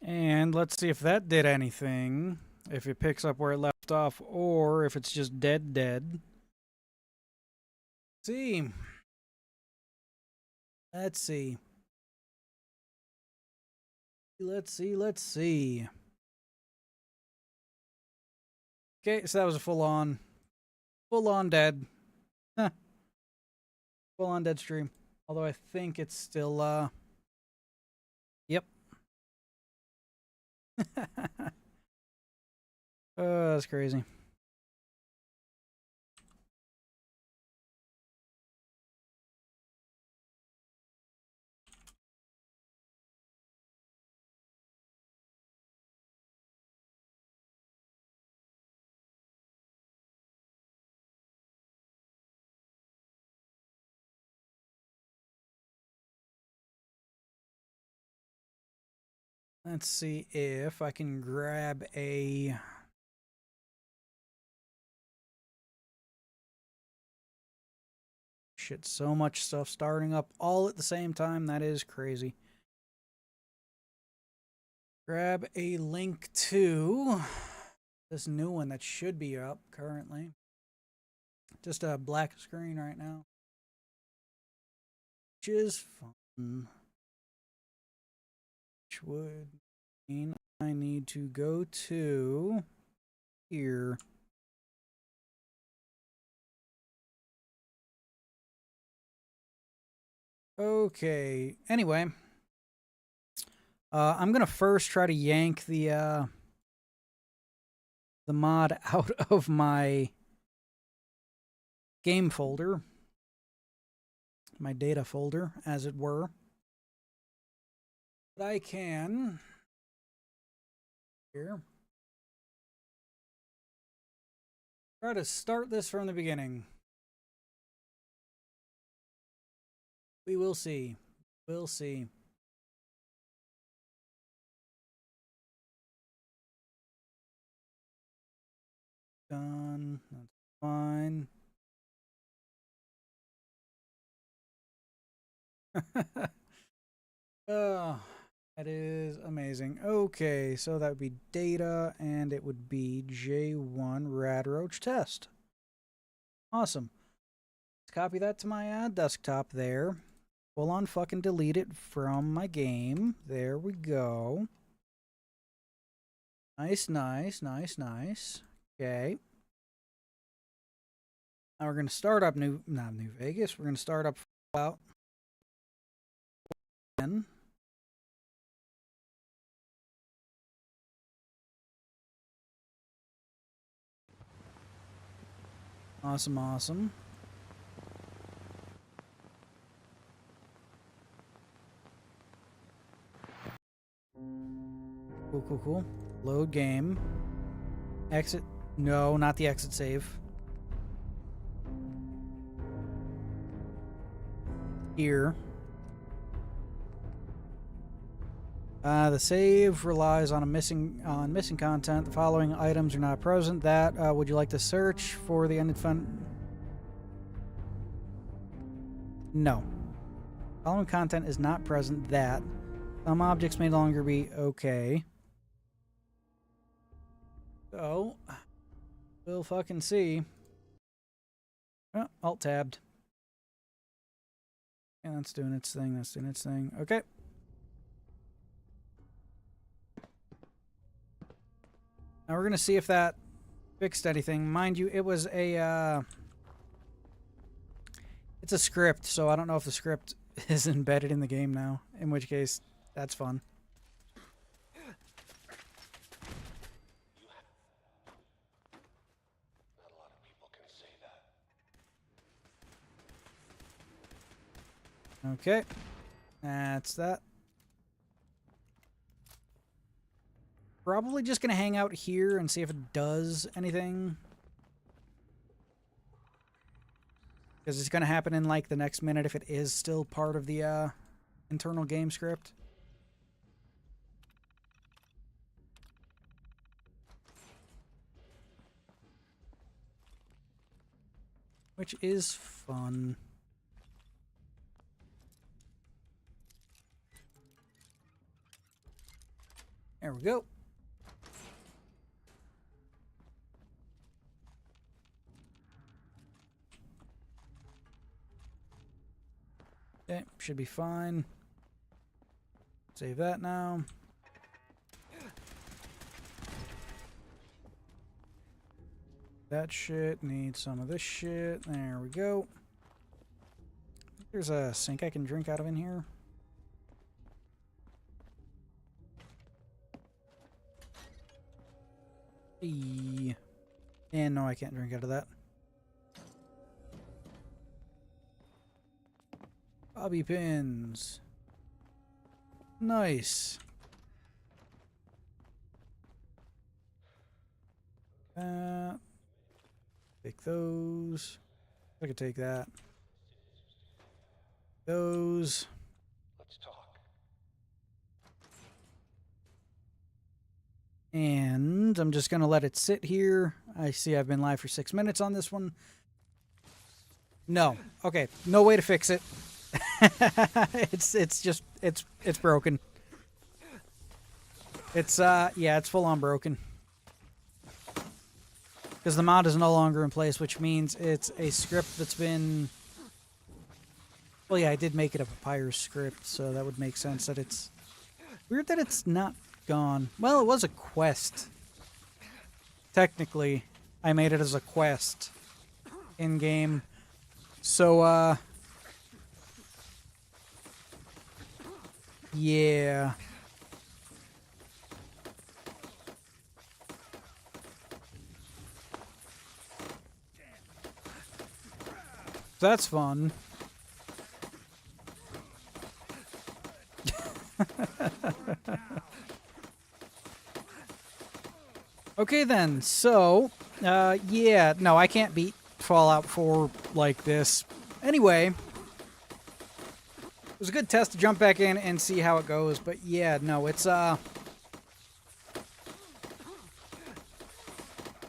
And let's see if that did anything. If it picks up where it left off, or if it's just dead. Let's see. Let's see. Let's see. Okay, so that was a full on dead. Full on dead stream. Although I think it's still, yep. Oh, that's crazy. Let's see if I can grab a... Shit, so much stuff starting up all at the same time. That is crazy. Grab a link to this new one that should be up currently. Just a black screen right now. Which is fun. Which would mean I need to go to here. Okay. Anyway, I'm gonna first try to yank the mod out of my game folder, my data folder, as it were. But I can here try to start this from the beginning. We will see. We'll see. Done. That's fine. Oh, that is amazing. Okay, so that would be data, and it would be J1 Radroach test. Awesome. Let's copy that to my desktop there. Full on fucking delete it from my game. There we go. Nice. Okay. Now we're going to start up not New Vegas. We're going to start up Fallout. Awesome. Cool. Load game. Exit. No, not the exit save. Here. The save relies on missing content. The following items are not present. That would you like to search for the ended fun? No. Following content is not present. That some objects may no longer be okay. So we'll fucking see. Oh, alt tabbed. Yeah, that's doing its thing. Okay. Now we're gonna see if that fixed anything. Mind you, it was a it's a script, so I don't know if the script is embedded in the game now. In which case, that's fun. Okay, that's that. Probably just gonna hang out here and see if it does anything. Because it's gonna happen in like the next minute if it is still part of the internal game script. Which is fun. There we go. Okay, should be fine. Save that now. That shit needs some of this shit. There we go. There's a sink I can drink out of in here. And no, I can't drink out of that. Bobby pins. Nice. Take those. I could take that. Those. Let's talk. And I'm just going to let it sit here. I see I've been live for 6 minutes on this one. No. Okay. No way to fix it. it's just it's broken. It's yeah, it's full on broken. Because the mod is no longer in place, which means it's a script that's been... Well, yeah, I did make it a papyrus script, so that would make sense that it's... Weird that it's not gone. Well, it was a quest. Technically, I made it as a quest in-game. So, yeah. That's fun. Okay then, so, yeah, no, I can't beat Fallout 4 like this. Anyway, it was a good test to jump back in and see how it goes, but yeah, no, it's,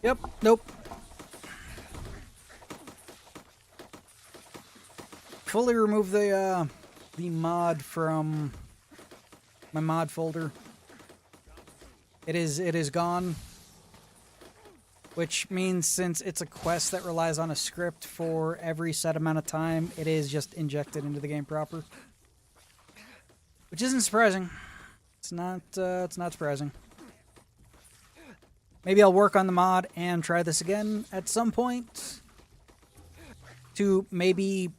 Yep, nope. Fully remove the mod from my mod folder. It is gone. Which means since it's a quest that relies on a script for every set amount of time, it is just injected into the game proper. Which isn't surprising. It's not surprising. Maybe I'll work on the mod and try this again at some point to maybe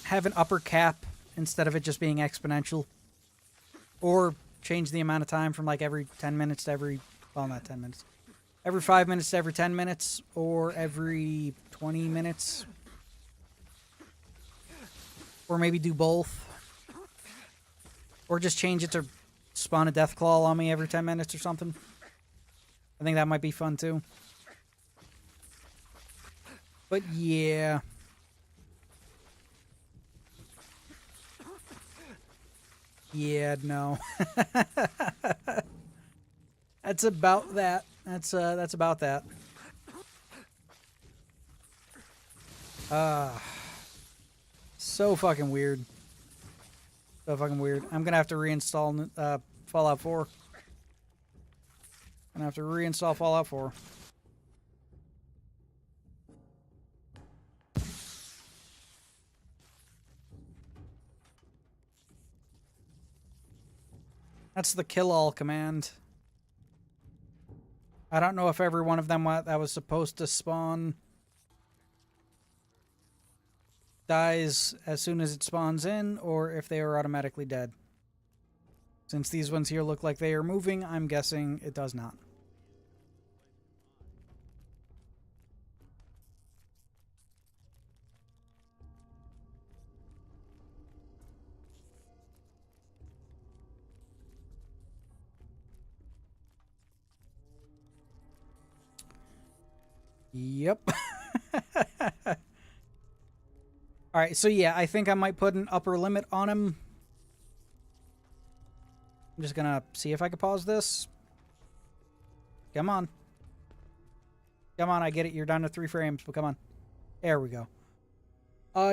have an upper cap instead of it just being exponential. Or change the amount of time from like every 10 minutes to every, well, not 10 minutes. Every 5 minutes to every 10 minutes, or every 20 minutes. Or maybe do both. Or just change it to spawn a Deathclaw on me every 10 minutes or something. I think that might be fun too. But yeah. Yeah, no. That's about that. That's about that. So fucking weird. So fucking weird. I'm gonna have to reinstall Fallout 4. I'm gonna have to reinstall Fallout 4. That's the kill-all command. I don't know if every one of them that was supposed to spawn dies as soon as it spawns in, or if they are automatically dead. Since these ones here look like they are moving, I'm guessing it does not. Yep. Alright, so yeah, I think I might put an upper limit on him. I'm just gonna see if I can pause this. Come on. Come on, I get it. You're down to 3 frames, but come on. There we go.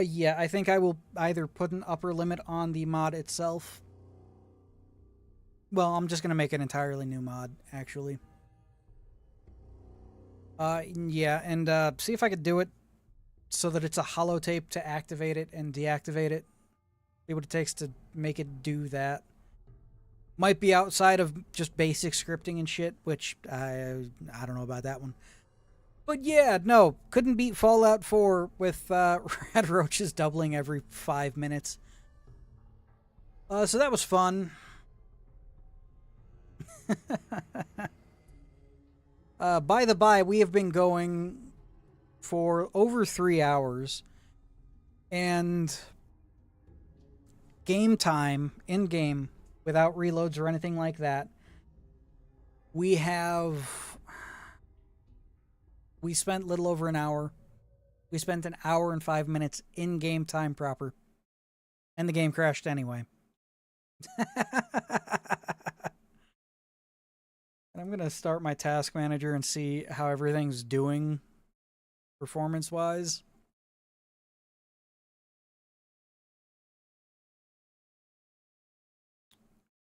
Yeah, I think I will either put an upper limit on the mod itself, Well, I'm just gonna make an entirely new mod, actually. Yeah, and see if I could do it so that it's a holotape to activate it and deactivate it. See what it takes to make it do that. Might be outside of just basic scripting and shit, which I don't know about that one. But yeah, no, couldn't beat Fallout 4 with red roaches doubling every 5 minutes. So that was fun. By the by, we have been going for over 3 hours, and game time in game without reloads or anything like that, we spent a little over an hour. We spent an hour and 5 minutes in game time proper, and the game crashed anyway. I'm gonna start my task manager and see how everything's doing performance wise.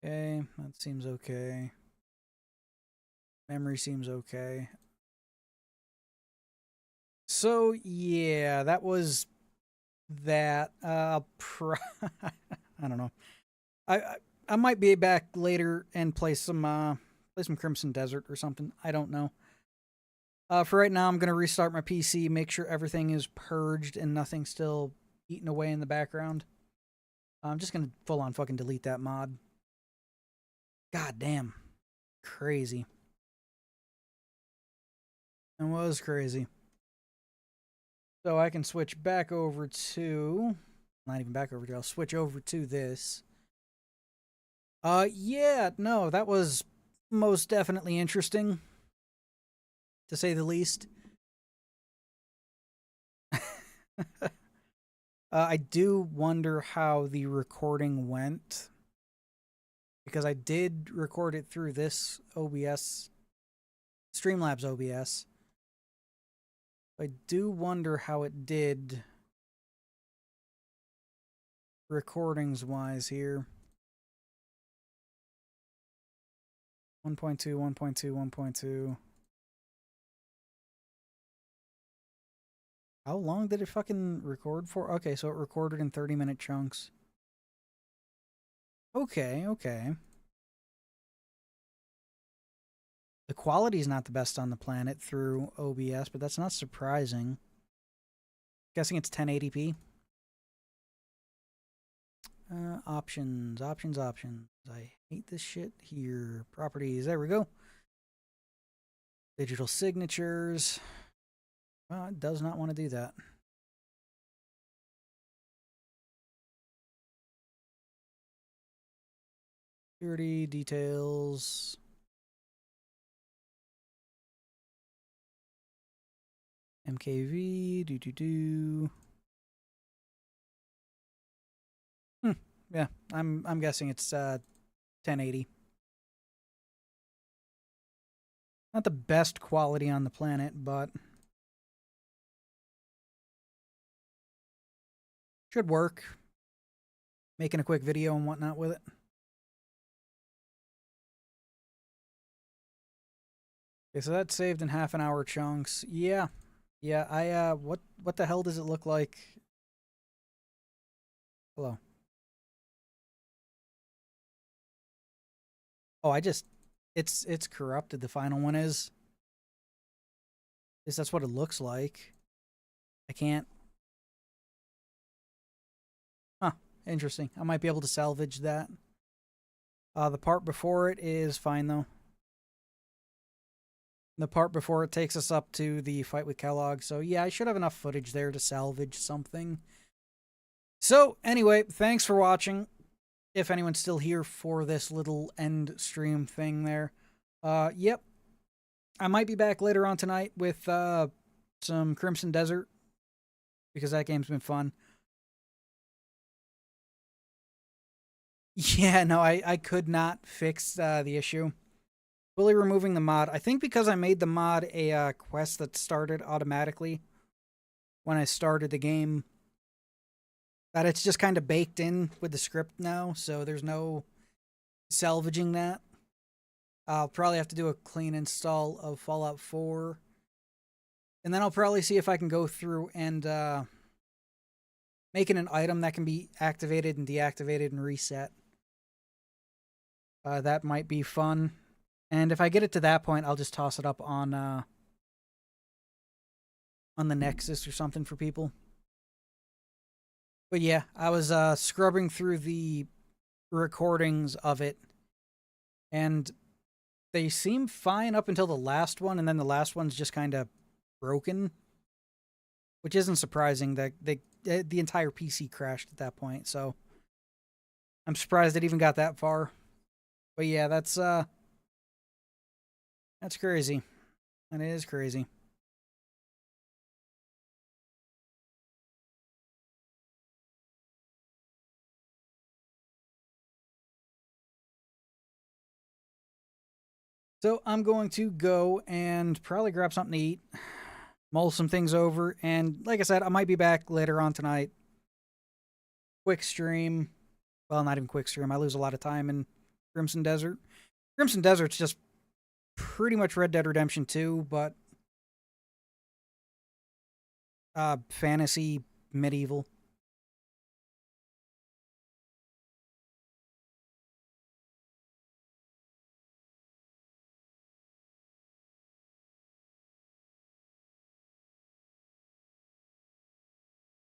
Okay, that seems okay. Memory seems okay. So yeah, that was that. I don't know. I might be back later and play some Crimson Desert or something. I don't know. For right now, I'm gonna restart my PC, make sure everything is purged and nothing's still eating away in the background. I'm just gonna full on fucking delete that mod. God damn, crazy. It was crazy. So I can switch back over to, not even back over to, I'll switch over to this. Yeah, no, that was most definitely interesting, to say the least. I do wonder how the recording went, because I did record it through this OBS, Streamlabs OBS. I do wonder how it did recordings wise here. 1.2, 1.2, 1.2. How long did it fucking record for? Okay, so it recorded in 30-minute chunks. Okay, okay. The quality's not the best on the planet through OBS, but that's not surprising. Guessing it's 1080p. Options. I hate this shit here. Properties. There we go. Digital signatures. Well, it does not want to do that. Security details. MKV. Yeah, I'm guessing it's 1080. Not the best quality on the planet, but should work. Making a quick video and whatnot with it. Okay, so that's saved in half an hour chunks. Yeah. Yeah, what the hell does it look like? Hello. Oh, it's corrupted, the final one is. That's what it looks like. I can't. Huh, interesting. I might be able to salvage that. The part before it is fine, though. The part before it takes us up to the fight with Kellogg. So, yeah, I should have enough footage there to salvage something. So, anyway, thanks for watching. If anyone's still here for this little end stream thing there. Yep. I might be back later on tonight with some Crimson Desert, because that game's been fun. Yeah, no, I could not fix the issue. Fully removing the mod. I think because I made the mod a quest that started automatically when I started the game, that it's just kind of baked in with the script now, so there's no salvaging that. I'll probably have to do a clean install of Fallout 4. And then I'll probably see if I can go through and make it an item that can be activated and deactivated and reset. That might be fun. And if I get it to that point, I'll just toss it up on the Nexus or something for people. But yeah, I was scrubbing through the recordings of it, and they seem fine up until the last one, and then the last one's just kind of broken, which isn't surprising. That the entire PC crashed at that point, so I'm surprised it even got that far. But yeah, that's crazy. That is crazy. So I'm going to go and probably grab something to eat, mull some things over, and like I said, I might be back later on tonight. Quick stream. Well, not even quick stream. I lose a lot of time in Crimson Desert. Crimson Desert's just pretty much Red Dead Redemption 2, but fantasy medieval.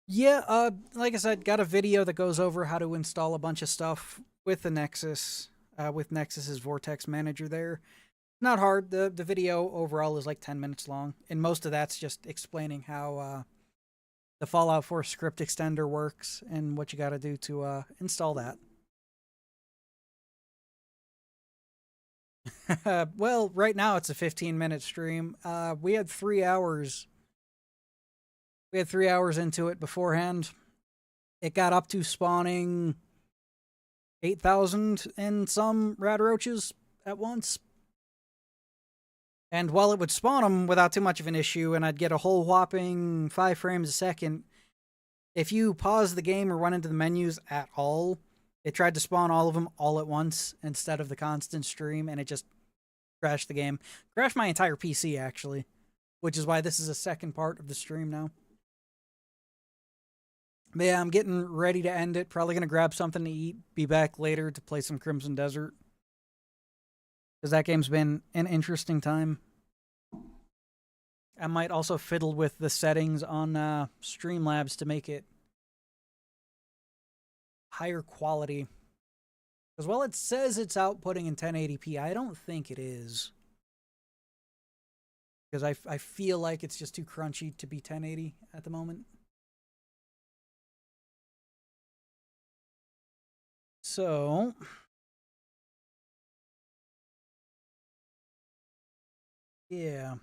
Yeah, like I said, got a video that goes over how to install a bunch of stuff with the Nexus, with Nexus's Vortex Manager there. Not hard. The video overall is like 10 minutes long, and most of that's just explaining how the Fallout 4 script extender works and what you got to do to install that. Well, right now it's a 15-minute stream. We had 3 hours. We had 3 hours into it beforehand. It got up to spawning 8,000 and some rad roaches at once. And while it would spawn them without too much of an issue, and I'd get a whole whopping 5 frames a second, if you pause the game or run into the menus at all, it tried to spawn all of them all at once instead of the constant stream, and it just crashed the game. Crashed my entire PC, actually, which is why this is a second part of the stream now. But yeah, I'm getting ready to end it. Probably going to grab something to eat, be back later to play some Crimson Desert. Because that game's been an interesting time. I might also fiddle with the settings on Streamlabs to make it higher quality. Because while it says it's outputting in 1080p, I don't think it is. Because I feel like it's just too crunchy to be 1080 at the moment. So, yeah.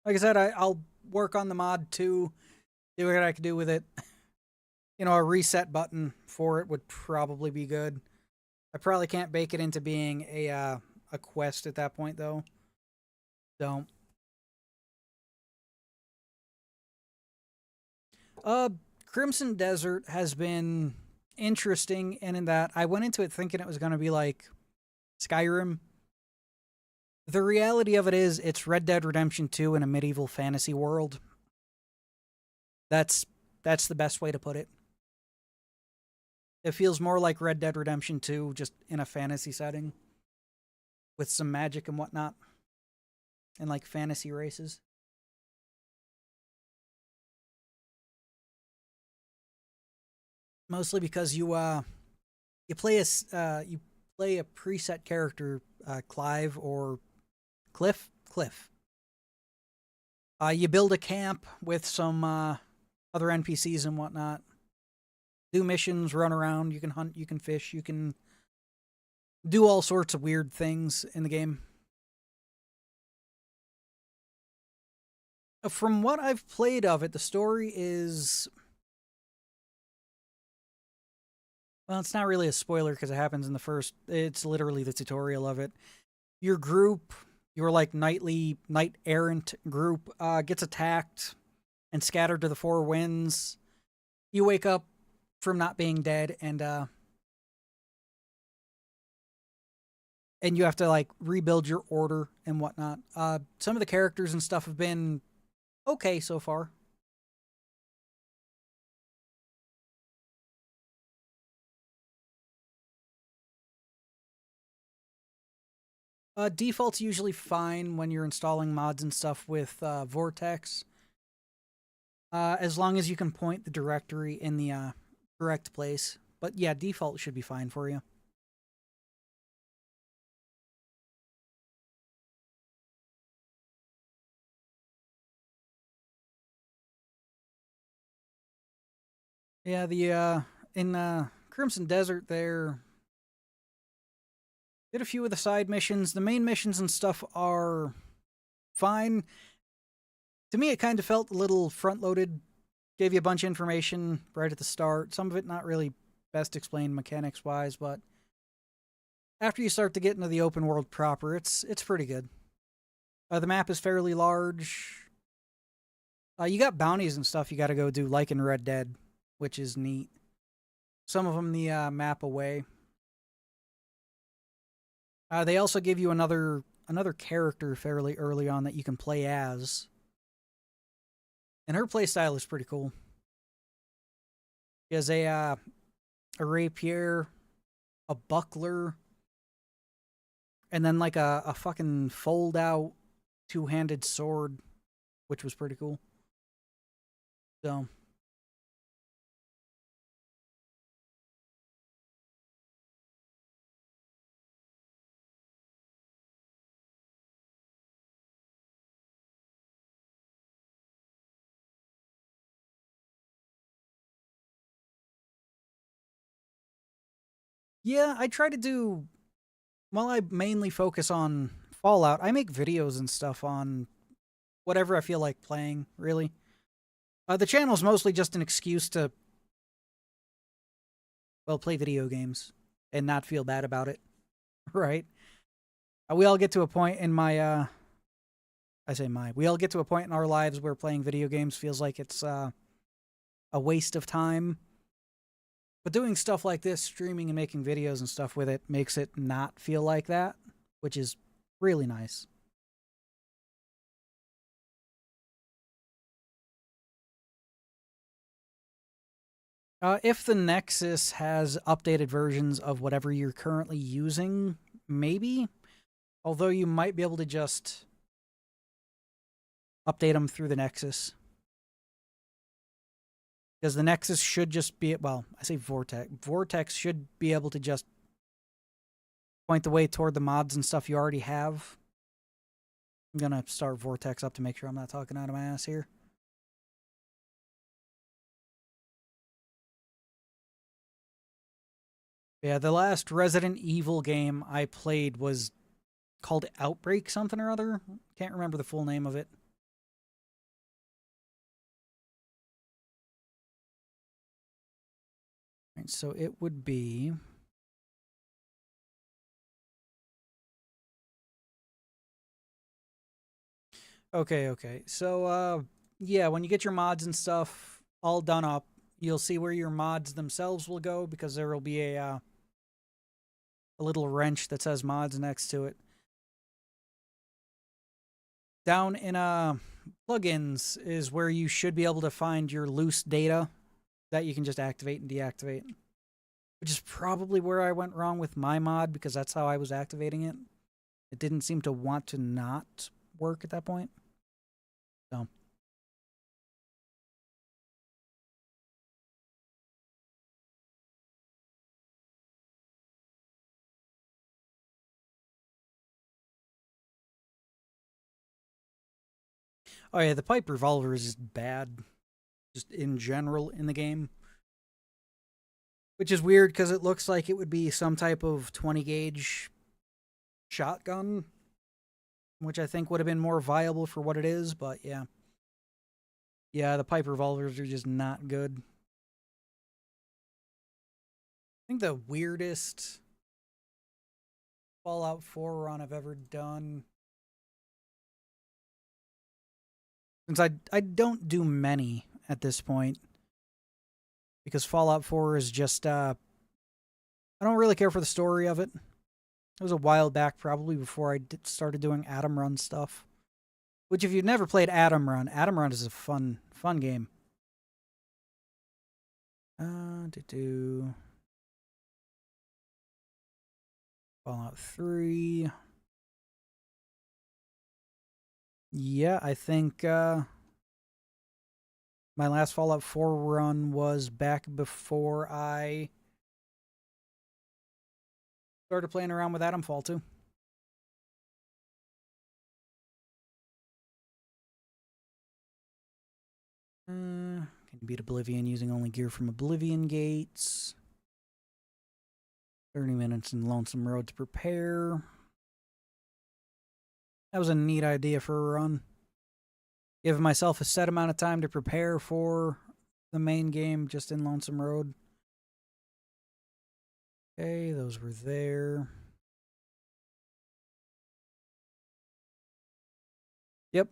Like I said, I'll work on the mod too, do what I can do with it. You know, a reset button for it would probably be good. I probably can't bake it into being a quest at that point, though. So, Crimson Desert has been interesting, and in that I went into it thinking it was going to be like Skyrim. The reality of it is, it's Red Dead Redemption 2 in a medieval fantasy world. That's the best way to put it. It feels more like Red Dead Redemption 2, just in a fantasy setting, with some magic and whatnot, and like fantasy races. Mostly because you play a preset character, Clive or Cliff. You build a camp with some other NPCs and whatnot. Do missions, run around. You can hunt, you can fish, you can do all sorts of weird things in the game. From what I've played of it, the story is, well, it's not really a spoiler because it happens in the first. It's literally the tutorial of it. Your group, your like knight errant group, gets attacked and scattered to the four winds. You wake up from not being dead, and and you have to like rebuild your order and whatnot. Some of the characters and stuff have been okay so far. Default's usually fine when you're installing mods and stuff with Vortex, as long as you can point the directory in the correct place. But yeah, default should be fine for you. Yeah, the in Crimson Desert there did a few of the side missions. The main missions and stuff are fine. To me, it kind of felt a little front loaded. Gave you a bunch of information right at the start. Some of it not really best explained mechanics wise, but after you start to get into the open world proper, it's pretty good. The map is fairly large. You got bounties and stuff you got to go do, like in Red Dead, which is neat. Some of them the map away. They also give you another character fairly early on that you can play as, and her playstyle is pretty cool. She has a rapier, a buckler, and then like a fucking fold out two-handed sword, which was pretty cool. So yeah, I try to do. Well, I mainly focus on Fallout. I make videos and stuff on whatever I feel like playing. Really, the channel's mostly just an excuse to play video games and not feel bad about it. Right? We all get to a point in my we all get to a point in our lives where playing video games feels like it's a waste of time. But doing stuff like this, streaming and making videos and stuff with it, makes it not feel like that, which is really nice. If the Nexus has updated versions of whatever you're currently using, maybe. Although you might be able to just update them through the Nexus. Because the Nexus should just be, well, I say Vortex. Vortex should be able to just point the way toward the mods and stuff you already have. I'm going to start Vortex up to make sure I'm not talking out of my ass here. Yeah, the last Resident Evil game I played was called Outbreak something or other. Can't remember the full name of it. Right, so it would be... Okay. So, yeah, when you get your mods and stuff all done up, you'll see where your mods themselves will go, because there will be a little wrench that says mods next to it. Down in plugins is where you should be able to find your loose data that you can just activate and deactivate, which is probably where I went wrong with my mod, because that's how I was activating it. It didn't seem to want to not work at that point. So oh yeah, the pipe revolver is just bad, just in general in the game. Which is weird, because it looks like it would be some type of 20 gauge shotgun, which I think would have been more viable for what it is, but yeah. Yeah, the pipe revolvers are just not good. I think the weirdest Fallout 4 run I've ever done, since I don't do many at this point, because Fallout 4 is just I don't really care for the story of it. It was a while back, probably before I started doing Atom Run stuff. Which, if you've never played Atom Run is a fun game. Fallout 3. Yeah, I think my last Fallout 4 run was back before I started playing around with Atomfall 2. Can beat Oblivion using only gear from Oblivion gates. 30 minutes in Lonesome Road to prepare. That was a neat idea for a run. Give myself a set amount of time to prepare for the main game just in Lonesome Road. Okay, those were there. Yep,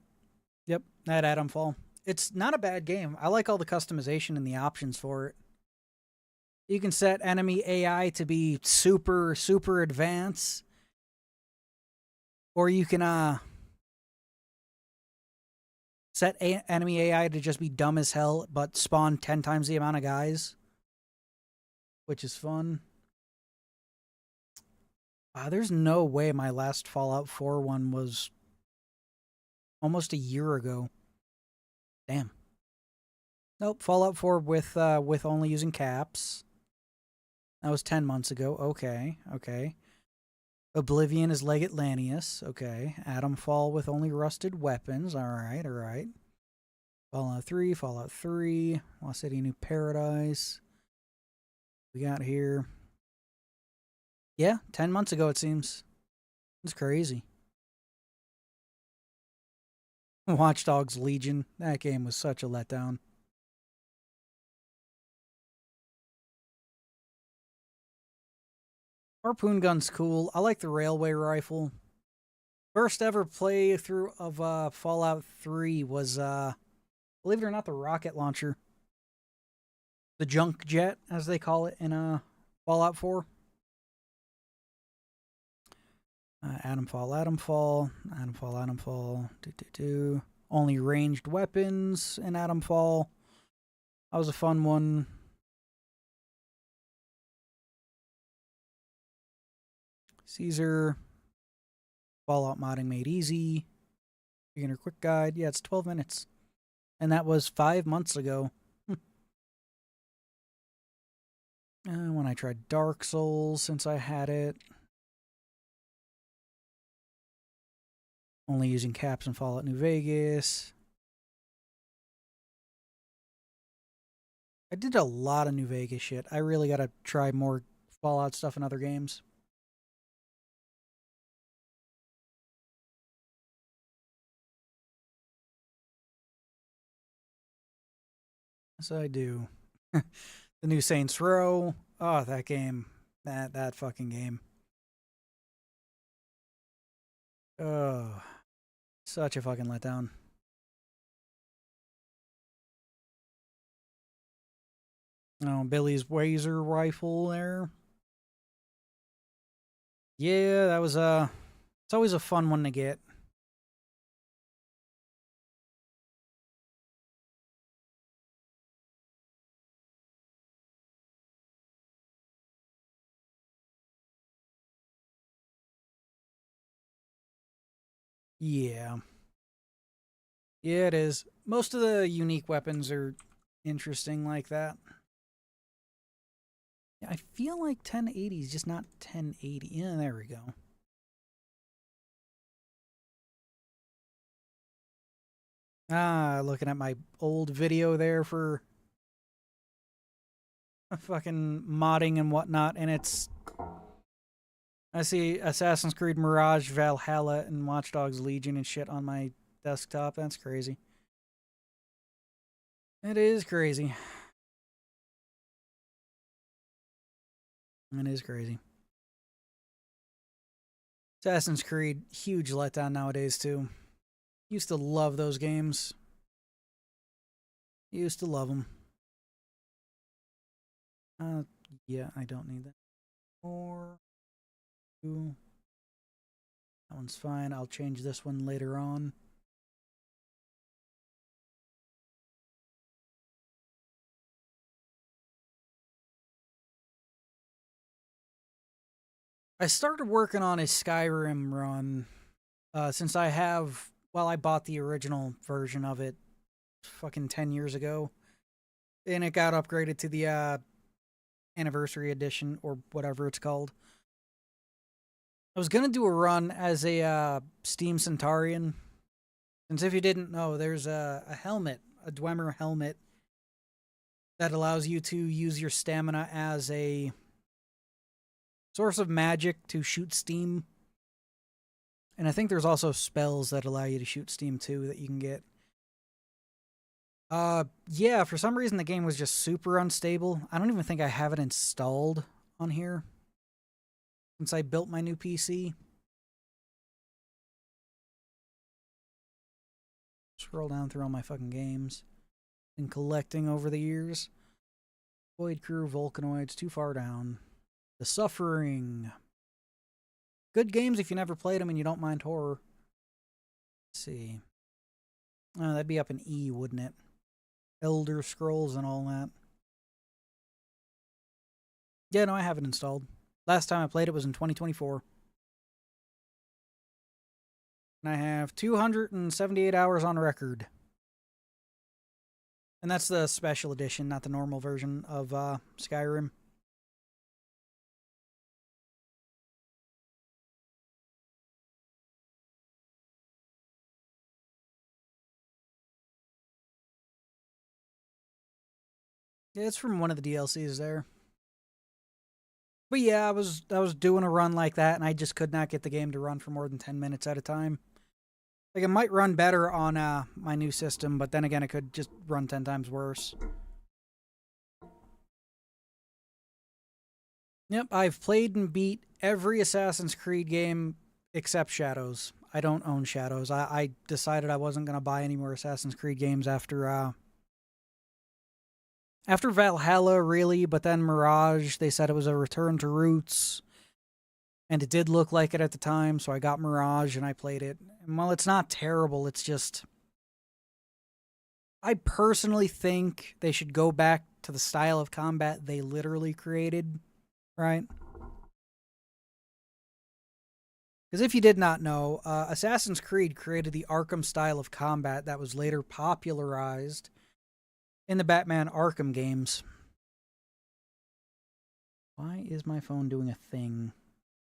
that Atomfall. It's not a bad game. I like all the customization and the options for it. You can set enemy AI to be super, super advanced. Or you can set enemy AI to just be dumb as hell, but spawn 10 times the amount of guys. Which is fun. There's no way my last Fallout 4 one was almost a year ago. Damn. Nope, Fallout 4 with only using caps. That was 10 months ago. Okay. Oblivion is Leg Atlanteus. Okay. Atomfall with only rusted weapons. Alright. Fallout 3. Lost City New Paradise. We got here. Yeah, 10 months ago it seems. It's crazy. Watch Dogs Legion. That game was such a letdown. Harpoon gun's cool. I like the railway rifle. First ever playthrough of Fallout 3 was, believe it or not, the rocket launcher. The junk jet, as they call it in Fallout 4. Atomfall. Only ranged weapons in Atomfall. That was a fun one. Caesar. Fallout modding made easy. Beginner quick guide. Yeah, it's 12 minutes. And that was 5 months ago. When I tried Dark Souls, since I had it. Only using caps in Fallout New Vegas. I did a lot of New Vegas shit. I really gotta try more Fallout stuff in other games. Yes, I do. The new Saints Row. Oh, that game. That fucking game. Oh, such a fucking letdown. Oh, Billy's Wazer rifle there. Yeah, that was it's always a fun one to get. Yeah. Yeah, it is. Most of the unique weapons are interesting like that. Yeah, I feel like 1080 is just not 1080. Yeah, there we go. Looking at my old video there for fucking modding and whatnot, and it's... I see Assassin's Creed Mirage, Valhalla, and Watch Dogs Legion and shit on my desktop. That's crazy. It is crazy. It is crazy. Assassin's Creed, huge letdown nowadays, too. Used to love those games. Used to love them. Yeah, I don't need that. 4, 2, That one's fine. I'll change this one later on. I started working on a Skyrim run since I have, well, I bought the original version of it fucking 10 years ago. And it got upgraded to the anniversary edition or whatever it's called. I was going to do a run as a Steam Centaurian. Since if you didn't know, there's a helmet, a Dwemer helmet, that allows you to use your stamina as a source of magic to shoot steam. And I think there's also spells that allow you to shoot steam too that you can get. Yeah, for some reason the game was just super unstable. I don't even think I have it installed on here since I built my new PC. Scroll down through all my fucking games. Been collecting over the years. Void Crew, Volcanoids, too far down. The Suffering. Good games if you never played them and you don't mind horror. Let's see. Oh, that'd be up in E, wouldn't it? Elder Scrolls and all that. Yeah, no, I have it installed. Last time I played it was in 2024. And I have 278 hours on record. And that's the special edition, not the normal version of Skyrim. Yeah, it's from one of the DLCs there. But yeah, I was doing a run like that, and I just could not get the game to run for more than 10 minutes at a time. Like, it might run better on my new system, but then again, it could just run 10 times worse. Yep, I've played and beat every Assassin's Creed game except Shadows. I don't own Shadows. I decided I wasn't going to buy any more Assassin's Creed games after Valhalla, really, but then Mirage, they said it was a return to roots. And it did look like it at the time, so I got Mirage and I played it. And while it's not terrible, it's just... I personally think they should go back to the style of combat they literally created, right? Because if you did not know, Assassin's Creed created the Arkham style of combat that was later popularized in the Batman Arkham games. Why is my phone doing a thing?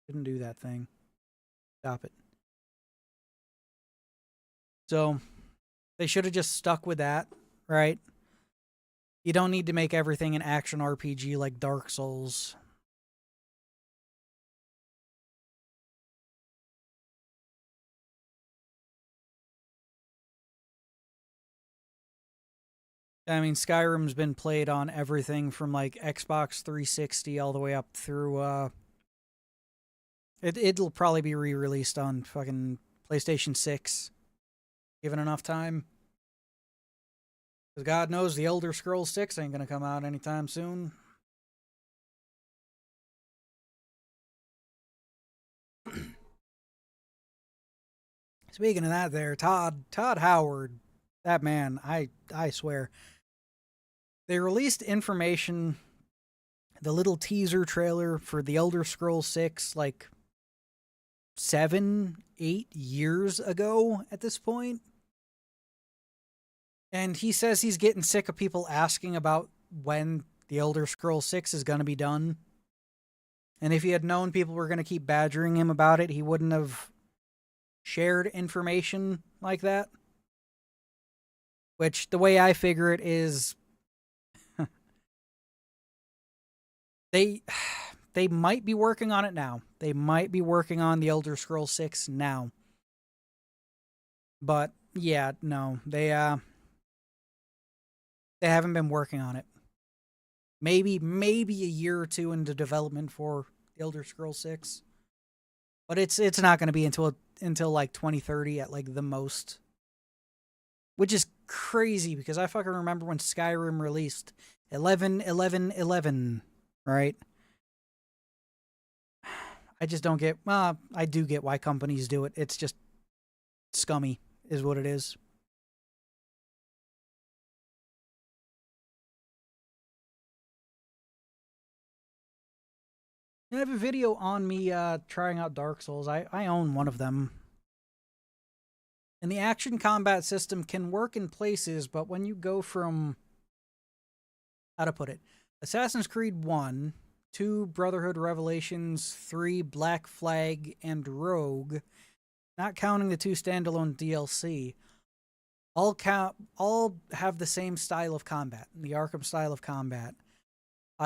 Didn't do that thing. Stop it. So, they should have just stuck with that, right? You don't need to make everything an action RPG like Dark Souls. I mean, Skyrim's been played on everything from like Xbox 360 all the way up through it'll probably be re-released on fucking PlayStation 6 given enough time. Because God knows the Elder Scrolls 6 ain't gonna come out anytime soon. Speaking of that there, Todd Howard, that man, I swear. They released information, the little teaser trailer for the Elder Scrolls 6 like 7, 8 years ago at this point. And he says he's getting sick of people asking about when the Elder Scrolls 6 is going to be done. And if he had known people were going to keep badgering him about it, he wouldn't have shared information like that. Which, the way I figure it is, they might be working on it now. They might be working on the Elder Scrolls 6 now. But, yeah, no. They haven't been working on it. Maybe a year or two into development for Elder Scrolls 6. But it's not going to be until like 2030 at like the most. Which is crazy because I fucking remember when Skyrim released 11/11/11, right? I just don't get, well, I do get why companies do it. It's just scummy, is what it is. I have a video on me trying out Dark Souls. I own one of them. And the action combat system can work in places, but when you go from, how to put it, Assassin's Creed 1, 2 Brotherhood Revelations, 3 Black Flag, and Rogue, not counting the 2 standalone DLC, all have the same style of combat, the Arkham style of combat.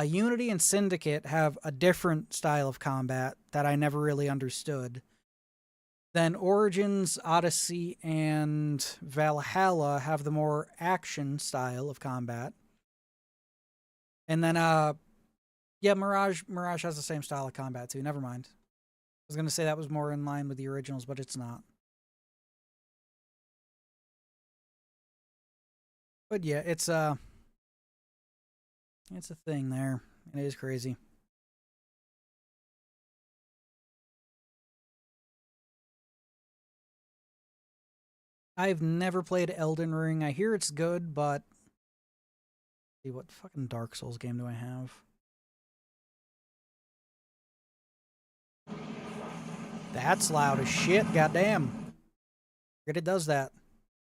Unity and Syndicate have a different style of combat that I never really understood. Then Origins, Odyssey, and Valhalla have the more action style of combat. And then, yeah, Mirage has the same style of combat too. Never mind. I was going to say that was more in line with the originals, but it's not. But yeah, it's a thing there. It is crazy. I've never played Elden Ring. I hear it's good, but see, what fucking Dark Souls game do I have? That's loud as shit, goddamn. It does that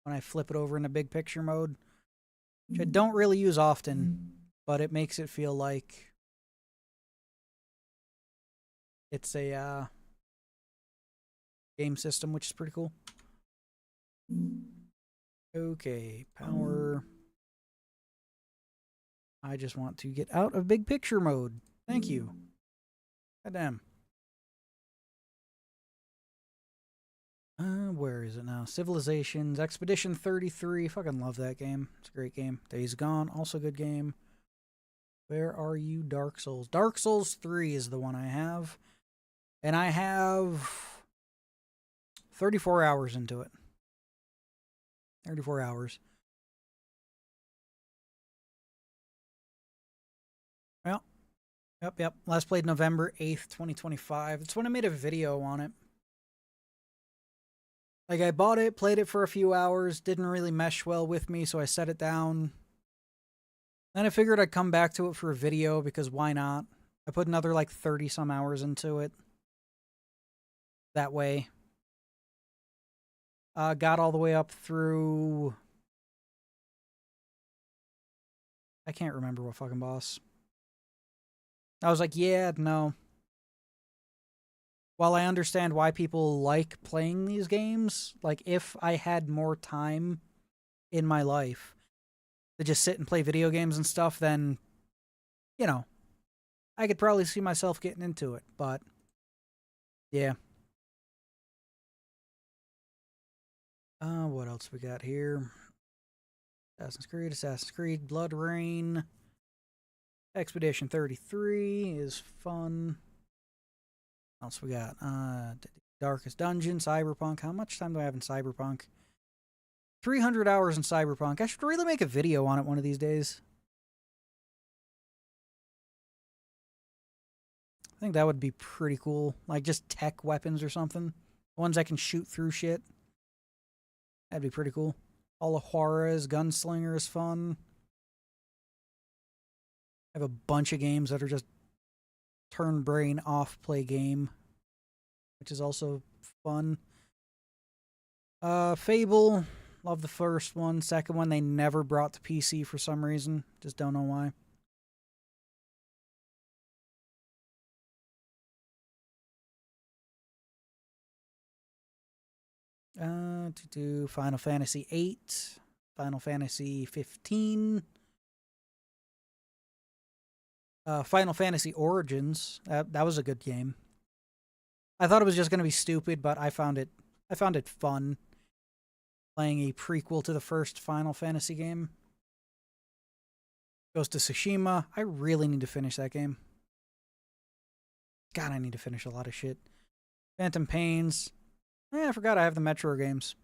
when I flip it over into big picture mode, which I don't really use often, but it makes it feel like it's a game system, which is pretty cool. Okay, power. I just want to get out of big picture mode. Thank you. Goddamn. Where is it now? Civilizations, Expedition 33. Fucking love that game. It's a great game. Days Gone, also good game. Where are you, Dark Souls? Dark Souls 3 is the one I have. And I have 34 hours into it. 34 hours. Well, yep. Last played November 8th, 2025. That's when I made a video on it. Like, I bought it, played it for a few hours, didn't really mesh well with me, so I set it down. Then I figured I'd come back to it for a video, because why not? I put another, like, 30-some hours into it. That way. Got all the way up through... I can't remember what fucking boss. I was like, yeah, no. While I understand why people like playing these games, like, if I had more time in my life to just sit and play video games and stuff, then, you know, I could probably see myself getting into it, but, yeah. What else we got here? Assassin's Creed, Blood Rain. Expedition 33 is fun. What else we got? Darkest Dungeon, Cyberpunk. How much time do I have in Cyberpunk? 300 hours in Cyberpunk. I should really make a video on it one of these days. I think that would be pretty cool. Like, just tech weapons or something. Ones that can shoot through shit. That'd be pretty cool. All of Juarez, Gunslinger is fun. I have a bunch of games that are just turn brain off, play game, which is also fun. Fable, love the first one. Second one, they never brought to PC for some reason. Just don't know why. To do Final Fantasy 8, Final Fantasy 15, Final Fantasy Origins. That was a good game. I thought it was just going to be stupid, but I found it fun playing a prequel to the first Final Fantasy game. Ghost of Tsushima. I really need to finish that game. God, I need to finish a lot of shit. Phantom Pains. I forgot I have the Metro games.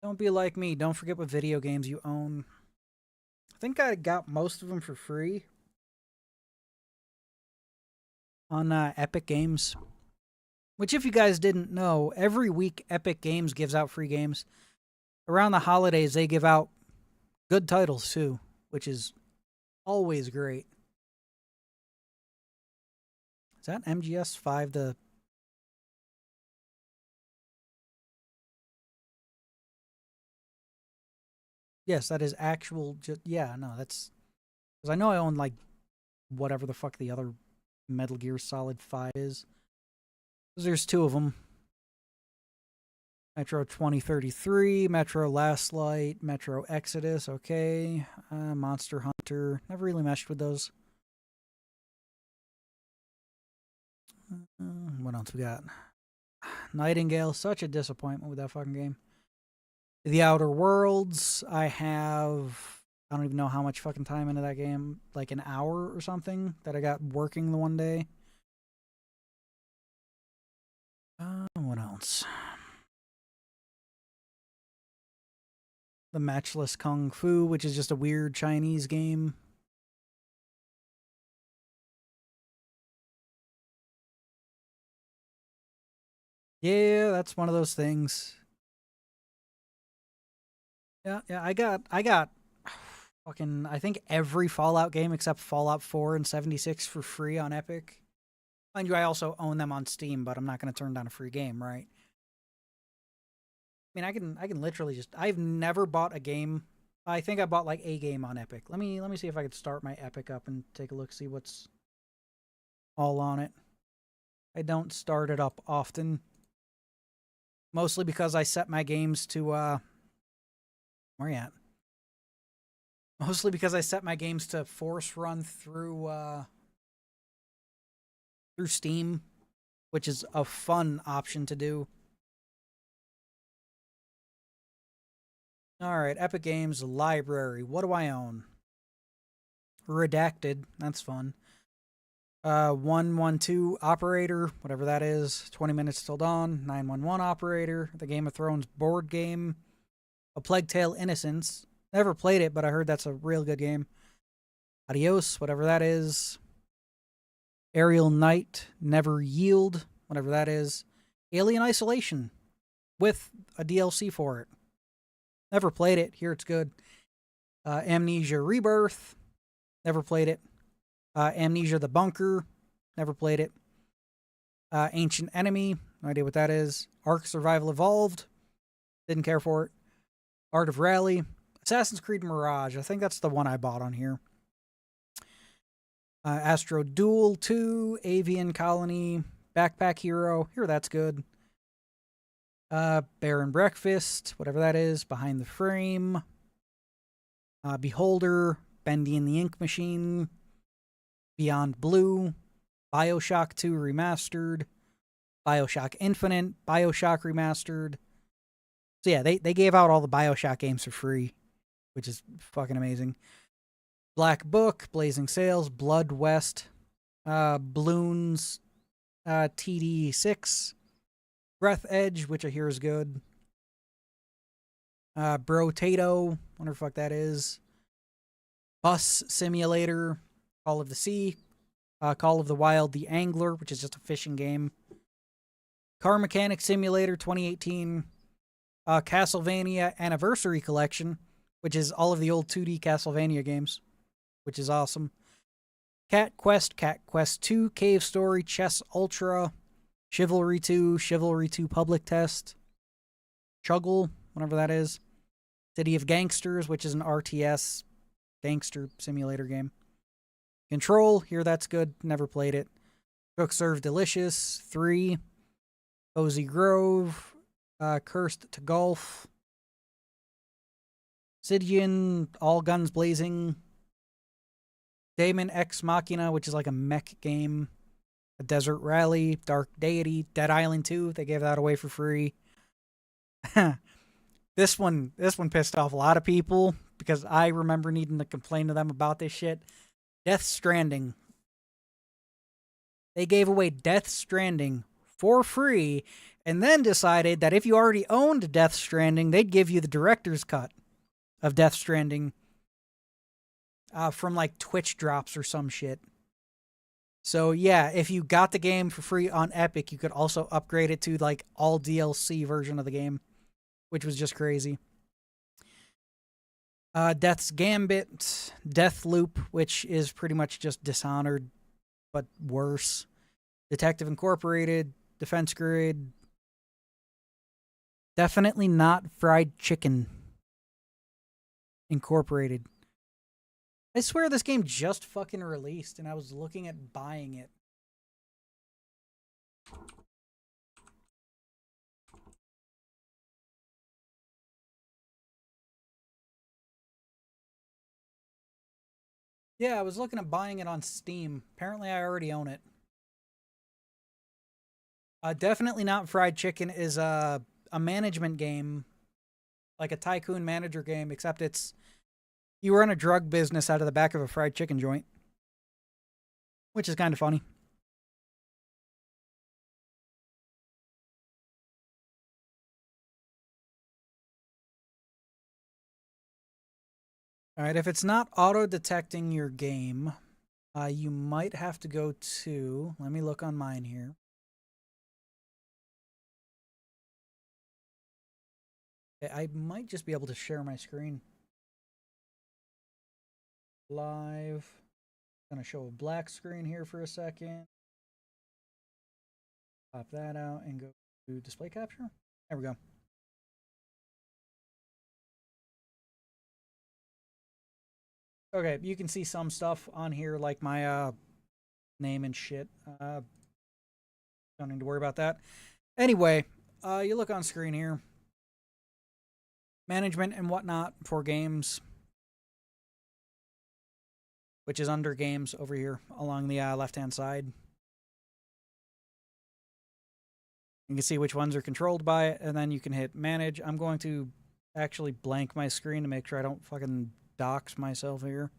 Don't be like me. Don't forget what video games you own. I think I got most of them for free. on Epic Games. Which, if you guys didn't know, every week Epic Games gives out free games. Around the holidays, they give out good titles too, which is always great. Is that MGS5 the... Yes, that is actual... yeah, no, that's... Because I know I own, like, whatever the fuck the other Metal Gear Solid 5 is. Because there's two of them. Metro 2033, Metro Last Light, Metro Exodus, okay. Monster Hunter. Never really meshed with those. What else we got? Nightingale, such a disappointment with that fucking game. The Outer Worlds, I don't even know how much fucking time into that game, like an hour or something that I got working the one day. What else? The Matchless Kung Fu, which is just a weird Chinese game. Yeah, that's one of those things. Yeah, I got fucking, I think every Fallout game except Fallout 4 and 76 for free on Epic. Mind you, I also own them on Steam, but I'm not going to turn down a free game, right? I mean, I can literally just... I've never bought a game. I think I bought like a game on Epic. Let me see if I could start my Epic up and take a look, see what's all on it. I don't start it up often. Mostly because I set my games to where you at? Mostly because I set my games to force run through Steam, which is a fun option to do. Alright, Epic Games Library. What do I own? Redacted. That's fun. 112 Operator, whatever that is. 20 Minutes Till Dawn. 911 Operator. The Game of Thrones board game. A Plague Tale Innocence. Never played it, but I heard that's a real good game. Adios, whatever that is. Aerial Knight. Never Yield, whatever that is. Alien Isolation, with a DLC for it. Never played it. Here it's good. Amnesia Rebirth. Never played it. Amnesia the Bunker. Never played it. Ancient Enemy. No idea what that is. Ark Survival Evolved. Didn't care for it. Art of Rally. Assassin's Creed Mirage. I think that's the one I bought on here. Astro Duel 2. Avian Colony. Backpack Hero. Here, that's good. Bear and Breakfast, whatever that is. Behind the Frame. Beholder. Bendy and the Ink Machine. Beyond Blue. Bioshock 2 Remastered. Bioshock Infinite. Bioshock Remastered. So yeah, they gave out all the Bioshock games for free, which is fucking amazing. Black Book, Blazing Sails, Blood West, Bloons, TD6, Breath Edge, which I hear is good. Brotato, wonder what the fuck that is. Bus Simulator, Call of the Sea, Call of the Wild, The Angler, which is just a fishing game. Car Mechanic Simulator 2018, Castlevania Anniversary Collection, which is all of the old 2D Castlevania games, which is awesome. Cat Quest 2, Cave Story, Chess Ultra, Chivalry 2, Chivalry 2 Public Test, Chuggle, whatever that is. City of Gangsters, which is an RTS gangster simulator game. Control, here that's good, never played it. Cook Serve Delicious 3, Cozy Grove, Cursed to Golf, Sidian, All Guns Blazing, Daemon Ex Machina, which is like a mech game, a Desert Rally, Dark Deity, Dead Island 2, they gave that away for free. This one pissed off a lot of people because I remember needing to complain to them about this shit. Death Stranding. They gave away Death Stranding for free and then decided that if you already owned Death Stranding, they'd give you the director's cut of Death Stranding from like Twitch drops or some shit. So yeah, if you got the game for free on Epic, you could also upgrade it to like all DLC version of the game, which was just crazy. Death's Gambit, Death Loop, which is pretty much just Dishonored but worse. Detective Incorporated, Defense Grid. Definitely not Fried Chicken Incorporated. I swear this game just fucking released and I was looking at buying it. Yeah, I was looking at buying it on Steam. Apparently, I already own it. Definitely not Fried Chicken is a management game, like a tycoon manager game, except it's you run a drug business out of the back of a fried chicken joint, which is kind of funny. All right, if it's not auto detecting your game, you might have to go to. Let me look on mine here. I might just be able to share my screen live. Gonna show a black screen here for a second. Pop that out and go to display capture. There we go. Okay, you can see some stuff on here like my name and shit. Don't need to worry about that. Anyway, you look on screen here. Management and whatnot for games, which is under games over here along the left-hand side. You can see which ones are controlled by it, and then you can hit manage. I'm going to actually blank my screen to make sure I don't fucking dox myself here.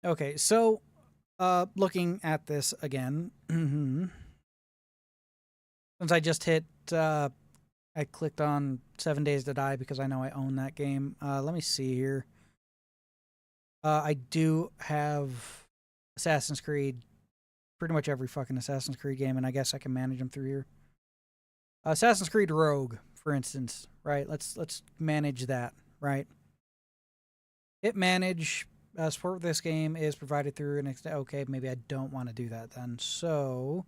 Okay, so looking at this again, since I just hit, I clicked on 7 Days to Die because I know I own that game. Let me see here. I do have Assassin's Creed, pretty much every fucking Assassin's Creed game, and I guess I can manage them through here. Assassin's Creed Rogue, for instance, right? Let's manage that, right? Hit manage. Support for this game is provided through an okay, maybe I don't want to do that then. So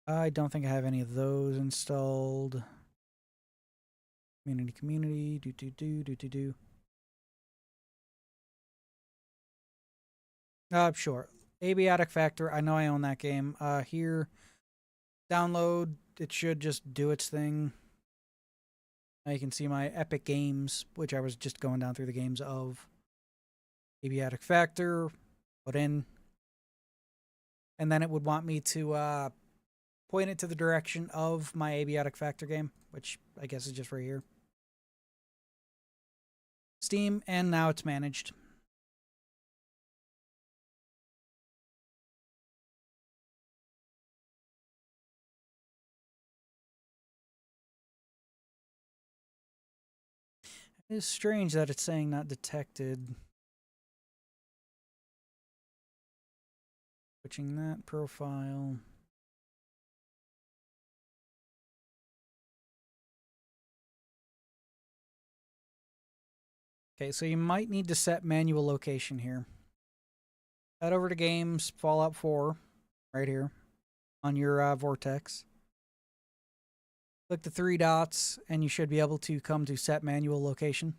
I don't think I have any of those installed. Community, do. Sure. Abiotic Factor. I know I own that game. Here, download. It should just do its thing. Now you can see my Epic Games, which I was just going down through the games of. Abiotic Factor, put in. And then it would want me to point it to the direction of my Abiotic Factor game, which I guess is just right here. Steam, and now it's managed. It is strange that it's saying not detected. Switching that profile. Okay, so you might need to set manual location here. Head over to Games, Fallout 4, right here, on your Vortex. Click the three dots, and you should be able to come to set manual location.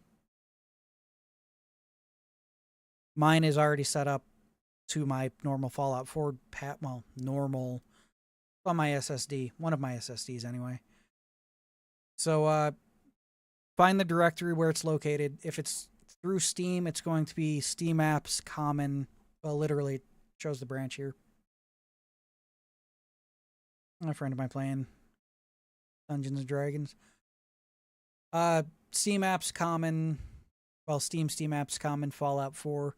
Mine is already set up to my normal Fallout 4 normal on my SSD, one of my SSDs anyway. So find the directory where it's located. If it's through Steam, it's going to be Steam Apps Common. Well, literally it shows the branch here. A friend of mine playing Dungeons and Dragons. Steam Apps Common. Well, Steam Apps Common Fallout 4.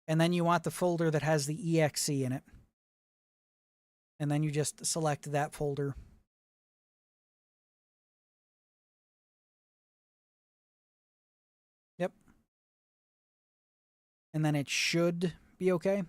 And then you want the folder that has the exe in it. And then you just select that folder. Yep. And then it should be okay.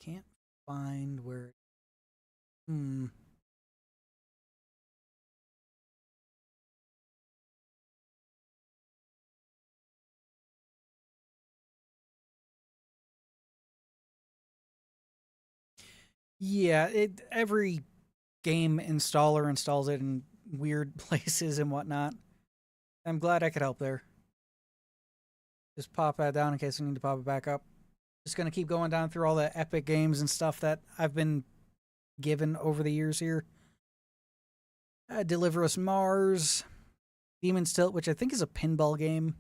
Can't find where. Yeah, every game installer installs it in weird places and whatnot. I'm glad I could help there. Just pop that down in case I need to pop it back up. Just gonna keep going down through all the epic games and stuff that I've been given over the years here. Deliver Us Mars, Demon's Tilt, which I think is a pinball game.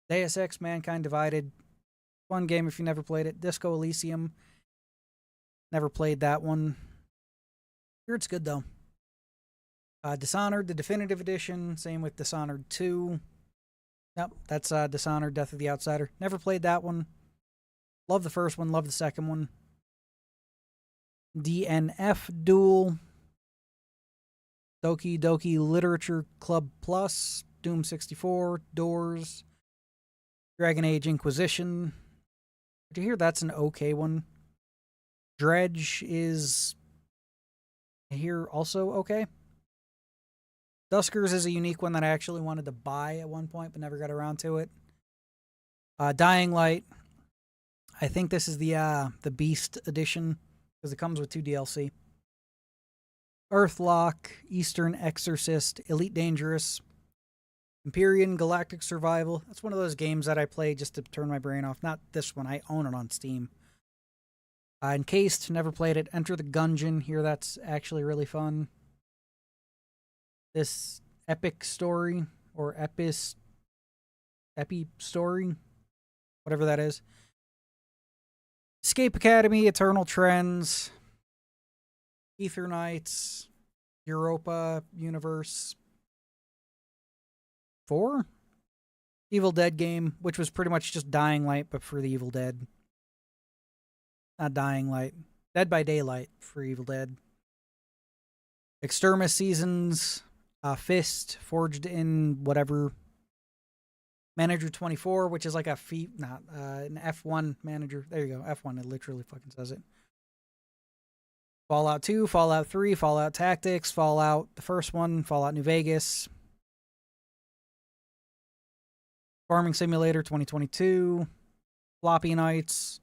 Deus Ex Mankind Divided, fun game if you never played it. Disco Elysium, never played that one. Sure, it's good though. Dishonored, the definitive edition, same with Dishonored 2. Nope, that's Dishonored, Death of the Outsider. Never played that one. Love the first one, love the second one. DNF Duel, Doki Doki Literature Club Plus, Doom 64, Doors, Dragon Age Inquisition. Did you hear that's an okay one? Dredge is here also okay. Duskers is a unique one that I actually wanted to buy at one point, but never got around to it. Dying Light. I think this is the Beast edition because it comes with 2 DLC. Earthlock, Eastern Exorcist, Elite Dangerous, Empyrean Galactic Survival. That's one of those games that I play just to turn my brain off. Not this one. I own it on Steam. Encased, never played it. Enter the Gungeon. Here, that's actually really fun. This Epic Story, or Epi Story, whatever that is. Escape Academy, Eternal Trends, Ether Knights, Europa Universe 4? Evil Dead game, which was pretty much just Dying Light, but for the Evil Dead. Not Dying Light. Dead by Daylight for Evil Dead. Extremis Seasons, Fist, Forged in whatever. Manager 24, which is like an F1 manager. There you go, F1. It literally fucking says it. Fallout 2, Fallout 3, Fallout Tactics, Fallout, the first one, Fallout New Vegas. Farming Simulator 2022, Floppy Nights,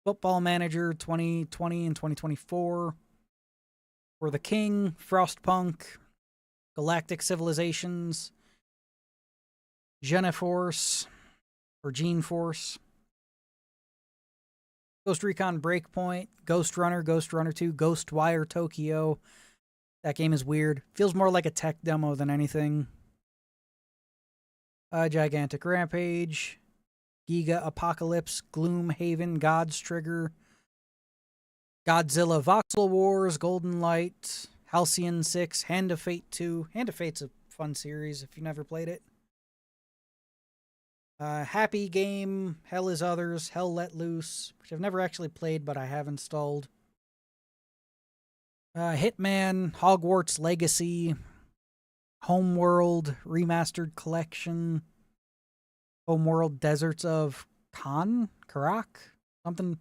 Football Manager 2020 and 2024, For the King, Frostpunk, Galactic Civilizations, Geneforce, or Gene Force, Ghost Recon Breakpoint, Ghost Runner 2, Ghostwire Tokyo. That game is weird. Feels more like a tech demo than anything. Gigantic Rampage, Giga Apocalypse, Gloomhaven, God's Trigger, Godzilla Voxel Wars, Golden Light, Halcyon 6, Hand of Fate 2. Hand of Fate's a fun series if you never played it. Happy Game, Hell is Others, Hell Let Loose, which I've never actually played, but I have installed. Hitman, Hogwarts Legacy, Homeworld Remastered Collection, Homeworld Deserts of Karak, something.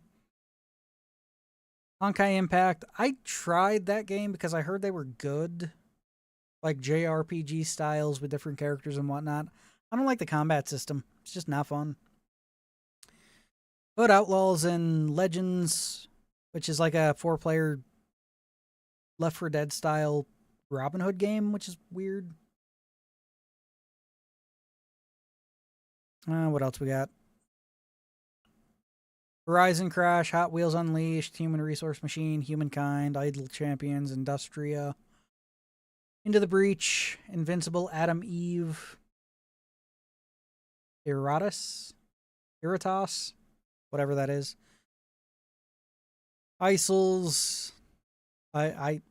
Honkai Impact. I tried that game because I heard they were good, like JRPG styles with different characters and whatnot. I don't like the combat system. It's just not fun. Hood Outlaws and Legends, which is like a 4-player Left 4 Dead style Robin Hood game, which is weird. What else we got? Horizon Crash, Hot Wheels Unleashed, Human Resource Machine, Humankind, Idle Champions, Industria, Into the Breach, Invincible, Adam Eve, Iratos, whatever that is. ISILs.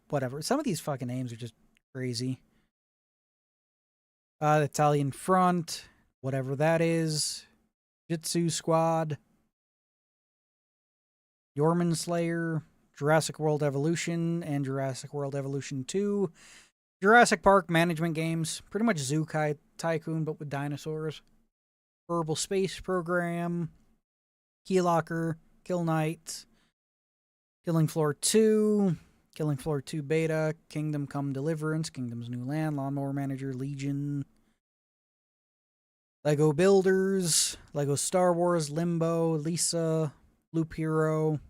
Whatever. Some of these fucking names are just crazy. The Italian Front, whatever that is. Jitsu Squad. Yorman Slayer. Jurassic World Evolution and Jurassic World Evolution 2. Jurassic Park management games. Pretty much Zoo Tycoon, but with dinosaurs. Herbal Space Program. Keylocker. Kill Knight. Killing Floor 2. Killing Floor 2 Beta. Kingdom Come Deliverance. Kingdom's New Land. Lawnmower Manager. Legion. Lego Builders. Lego Star Wars. Limbo. Lisa. Loop Hero.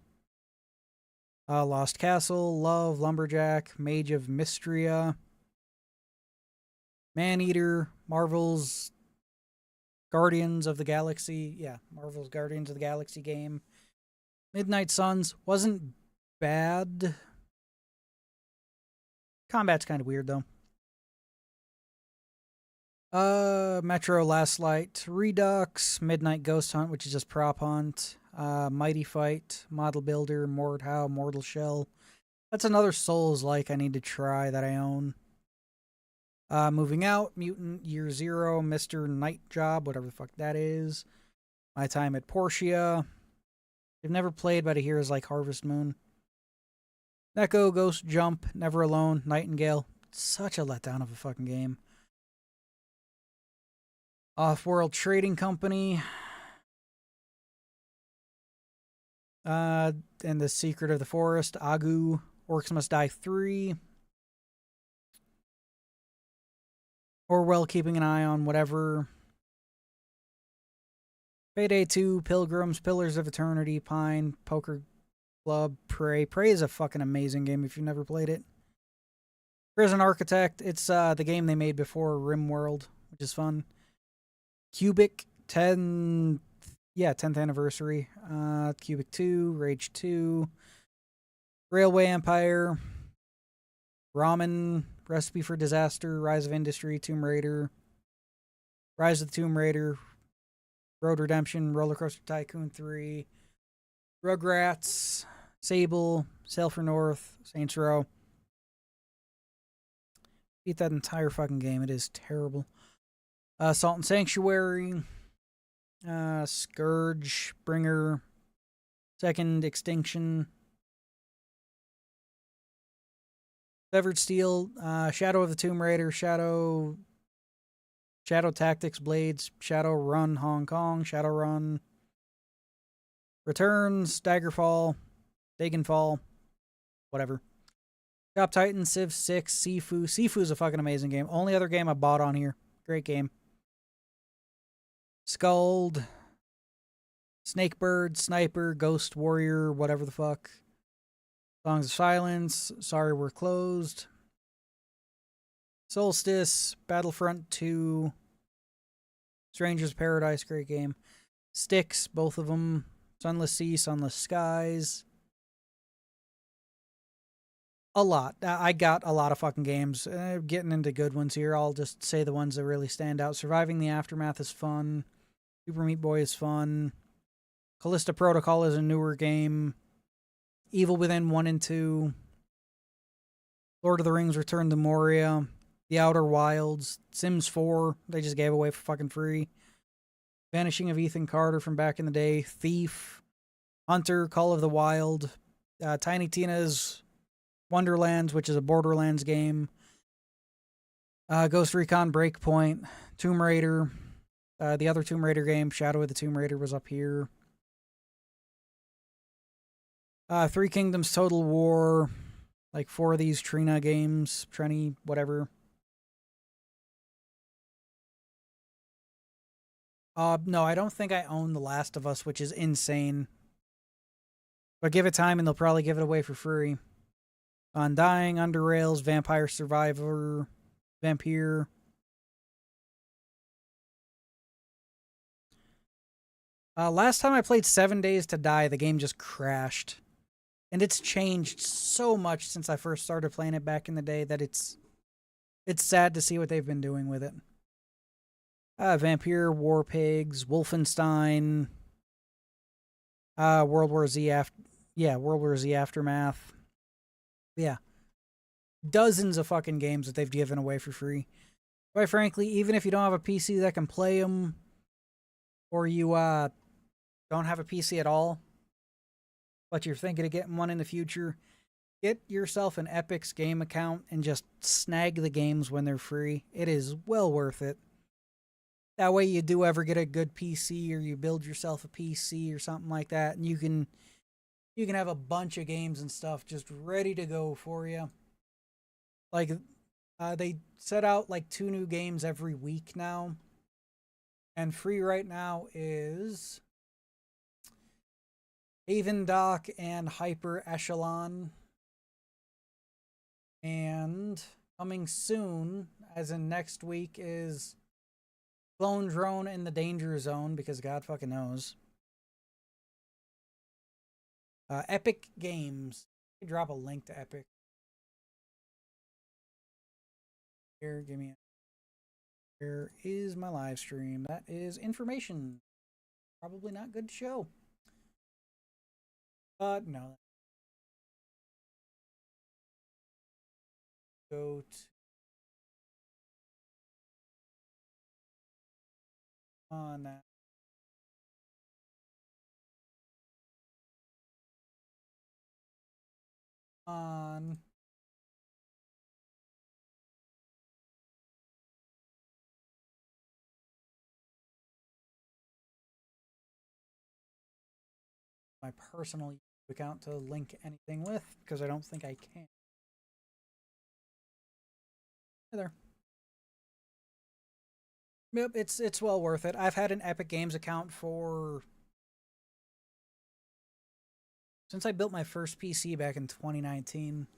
Lost Castle. Love. Lumberjack. Mage of Mystria. Maneater. Marvel's Guardians of the Galaxy. Yeah, Marvel's Guardians of the Galaxy game. Midnight Suns. Wasn't bad. Combat's kind of weird, though. Metro Last Light. Redux. Midnight Ghost Hunt, which is just prop hunt. Mighty Fight. Model Builder. Mordhau. Mortal Shell. That's another Souls-like I need to try that I own. Moving Out. Mutant Year Zero. Mr. Night Job. Whatever the fuck that is. My Time at Portia. I've never played, but I hear is like Harvest Moon. Neko, Ghost Jump, Never Alone, Nightingale. Such a letdown of a fucking game. Off-World Trading Company. And The Secret of the Forest. Agu. Orcs Must Die 3. Orwell Keeping an Eye on Whatever. Payday 2, Pilgrims, Pillars of Eternity, Pine, Poker Club, Prey. Prey is a fucking amazing game if you've never played it. Prison Architect. It's the game they made before RimWorld, which is fun. Cubic 10th anniversary. Cubic 2, Rage 2, Railway Empire, Ramen, Recipe for Disaster, Rise of Industry, Tomb Raider, Rise of the Tomb Raider, Road Redemption, Roller Coaster Tycoon 3, Rugrats, Sable, Sail for North, Saints Row. Beat that entire fucking game. It is terrible. Salt and Sanctuary, Scourge, Bringer, Second Extinction, Severed Steel, Shadow of the Tomb Raider, Shadow Tactics, Blades, Shadow Run Hong Kong, Shadow Run, Returns, Daggerfall, Dagonfall, whatever. Top Titan, Civ 6, Sifu. Sifu is a fucking amazing game. Only other game I bought on here. Great game. Skuld, Snakebird, Sniper, Ghost Warrior, whatever the fuck. Songs of Silence, Sorry We're Closed. Solstice, Battlefront 2, Stranger's Paradise, great game. Styx, both of them. Sunless Sea, Sunless Skies. A lot. I got a lot of fucking games. Getting into good ones here. I'll just say the ones that really stand out. Surviving the Aftermath is fun. Super Meat Boy is fun. Callisto Protocol is a newer game. Evil Within 1 and 2. Lord of the Rings Return to Moria. The Outer Wilds. Sims 4. They just gave away for fucking free. Vanishing of Ethan Carter from back in the day. Thief. Hunter. Call of the Wild. Tiny Tina's Wonderlands, which is a Borderlands game. Ghost Recon Breakpoint. Tomb Raider. The other Tomb Raider game, Shadow of the Tomb Raider, was up here. Three Kingdoms Total War. Like 4 of these Trina games. Trini, whatever. No, I don't think I own The Last of Us, which is insane. But give it time and they'll probably give it away for free. Undying, Under Rails, Vampire Survivor, Vampire. Last time I played 7 Days to Die, the game just crashed. And it's changed so much since I first started playing it back in the day that it's sad to see what they've been doing with it. Vampire, War Pigs, Wolfenstein, World War Z Yeah, World War Z Aftermath. Yeah, dozens of fucking games that they've given away for free. Quite frankly, even if you don't have a PC that can play them, or you don't have a PC at all, but you're thinking of getting one in the future, get yourself an Epic's game account and just snag the games when they're free. It is well worth it. That way you do ever get a good PC or you build yourself a PC or something like that, and you can have a bunch of games and stuff just ready to go for you. Like they set out like 2 new games every week now. And free right now is Haven Dock and Hyper Echelon. And coming soon, as in next week, is Clone Drone in the Danger Zone, because God fucking knows. Epic Games. I drop a link to Epic. Here, give me a... Here is my live stream. That is information. Probably not good to show. But no. Go to... on that. On my personal account to link anything with, because I don't think I can. Hey there. Yep, it's well worth it. I've had an Epic Games account for since I built my first PC back in 2019.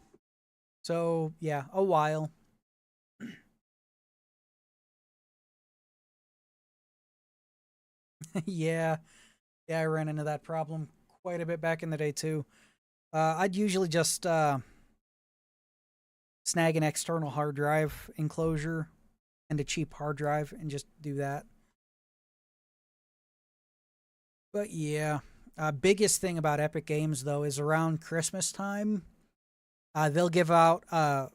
So, yeah, a while. yeah. Yeah, I ran into that problem quite a bit back in the day too. I'd usually just snag an external hard drive enclosure and a cheap hard drive and just do that. But yeah, biggest thing about Epic Games though is around Christmas time, they'll give out a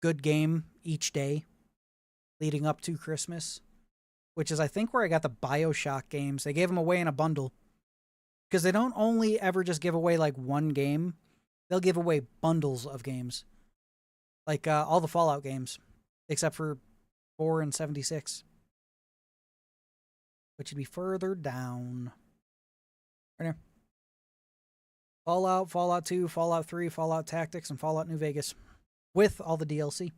good game each day leading up to Christmas, which is I think where I got the BioShock games. They gave them away in a bundle because they don't only ever just give away like one game; they'll give away bundles of games, like all the Fallout games, except for 4 and 76, which would be further down. Right here. Fallout, Fallout 2, Fallout 3, Fallout Tactics, and Fallout New Vegas with all the DLC,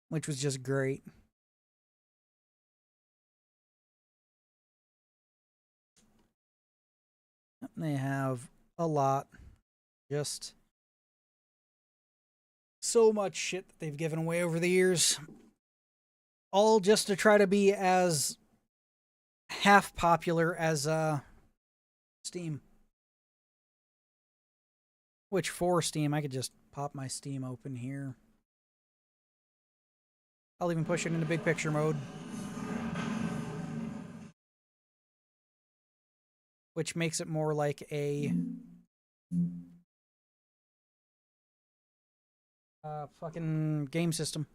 which was just great. They have a lot. Just so much shit that they've given away over the years. All just to try to be as half popular as Steam. Which for Steam, I could just pop my Steam open here. I'll even push it into big picture mode. Which makes it more like a fucking game system.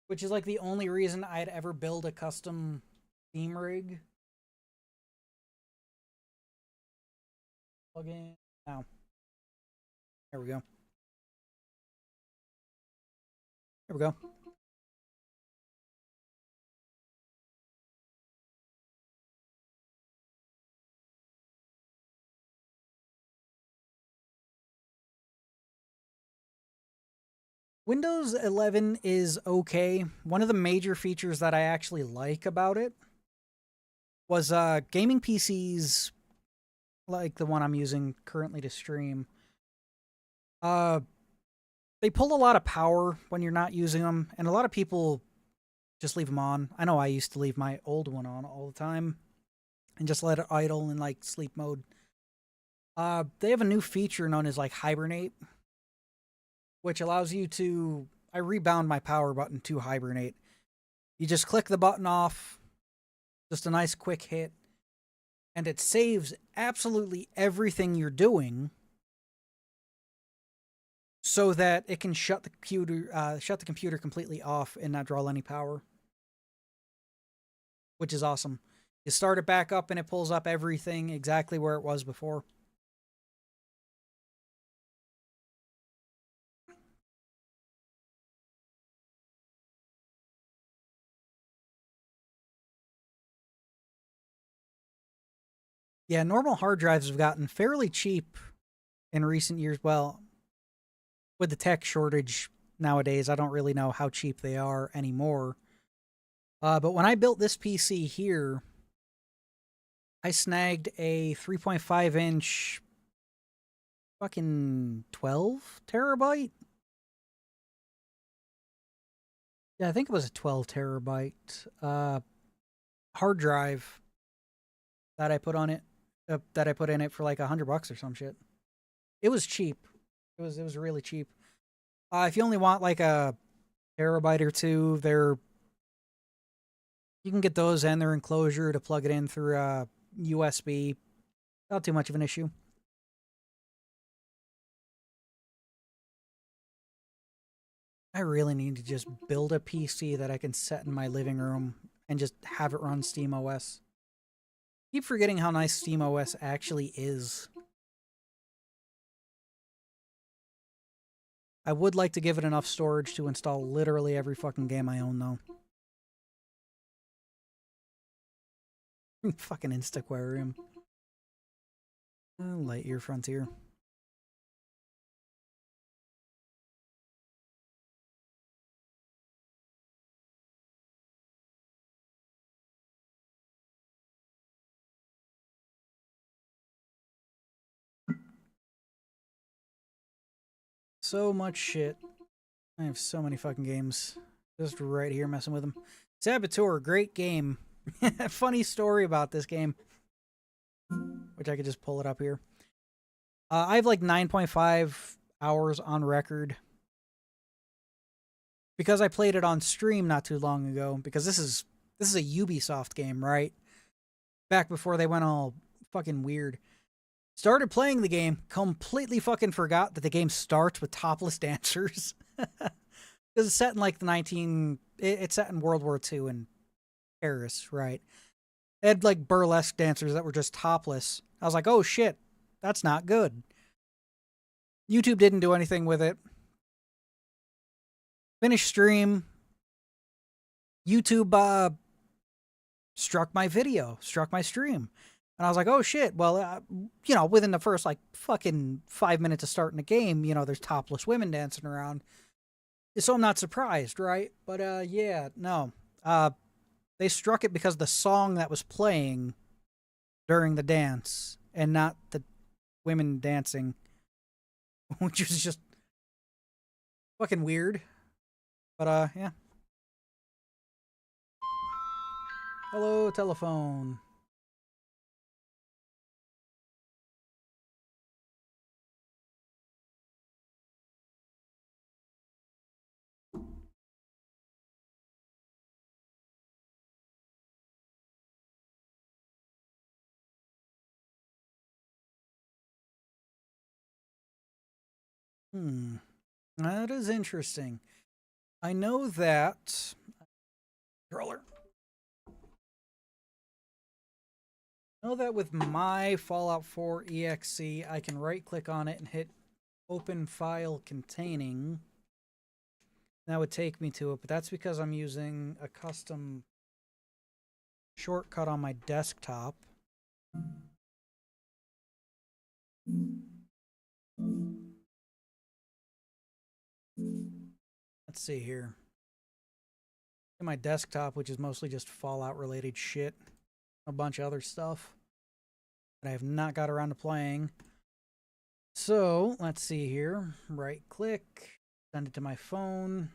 Which is like the only reason I'd ever build a custom Steam rig. Plug in now. There we go. There we go. Windows 11 is okay. One of the major features that I actually like about it was gaming PCs like the one I'm using currently to stream. They pull a lot of power when you're not using them, and a lot of people just leave them on. I know I used to leave my old one on all the time and just let it idle in like sleep mode. They have a new feature known as like hibernate, which allows you to... I rebound my power button to hibernate. You just click the button off, just a nice quick hit, and it saves absolutely everything you're doing so that it can shut the computer completely off and not draw any power, which is awesome. You start it back up and it pulls up everything exactly where it was before. Yeah, normal hard drives have gotten fairly cheap in recent years. Well, with the tech shortage nowadays, I don't really know how cheap they are anymore. But when I built this PC here, I snagged a 3.5-inch fucking 12 terabyte. Yeah, I think it was a 12 terabyte hard drive that I put on it. That I put in it for like $100 or some shit. It was cheap. It was really cheap. If you only want like a terabyte or two, you can get those and their enclosure to plug it in through USB. Not too much of an issue. I really need to just build a PC that I can set in my living room and just have it run SteamOS. Keep forgetting how nice SteamOS actually is. I would like to give it enough storage to install literally every fucking game I own, though. Fucking Instaquarium. Lightyear Frontier. So much shit. I have so many fucking games just right here messing with them. Saboteur, great game. Funny story about this game, which I could just pull it up here. I have like 9.5 hours on record because I played it on stream not too long ago. Because this is a Ubisoft game, right? Back before they went all fucking weird. Started playing the game, completely fucking forgot that the game starts with topless dancers. Because it's set in like it's set in World War II in Paris, right? They had like burlesque dancers that were just topless. I was like, oh shit, that's not good. YouTube didn't do anything with it. Finished stream. YouTube struck my stream. And I was like, oh shit, well, within the first like fucking 5 minutes of starting the game, there's topless women dancing around. So I'm not surprised, right? But yeah, no. They struck it because the song that was playing during the dance and not the women dancing, which was just fucking weird. But yeah. Hello, telephone. That is interesting. I know that controller. I know that with my Fallout 4 exe, I can right click on it and hit open file containing. That would take me to it, but that's because I'm using a custom shortcut on my desktop. Let's see here. In my desktop, which is mostly just Fallout related shit, a bunch of other stuff that I have not got around to playing. So let's see here. Right click, send it to my phone.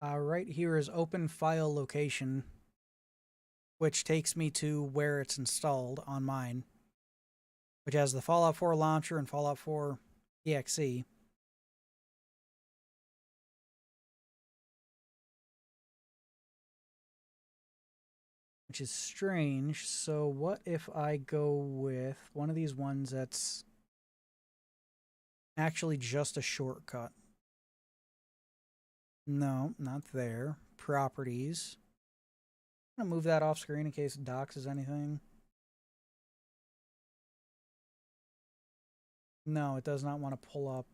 Right here is open file location, which takes me to where it's installed on mine, which has the Fallout 4 launcher and Fallout 4 exe. Which which is strange. So what if I go with one of these ones that's actually just a shortcut? No, not there. Properties. I'm gonna move that off screen in case it doxes anything. No, it does not want to pull up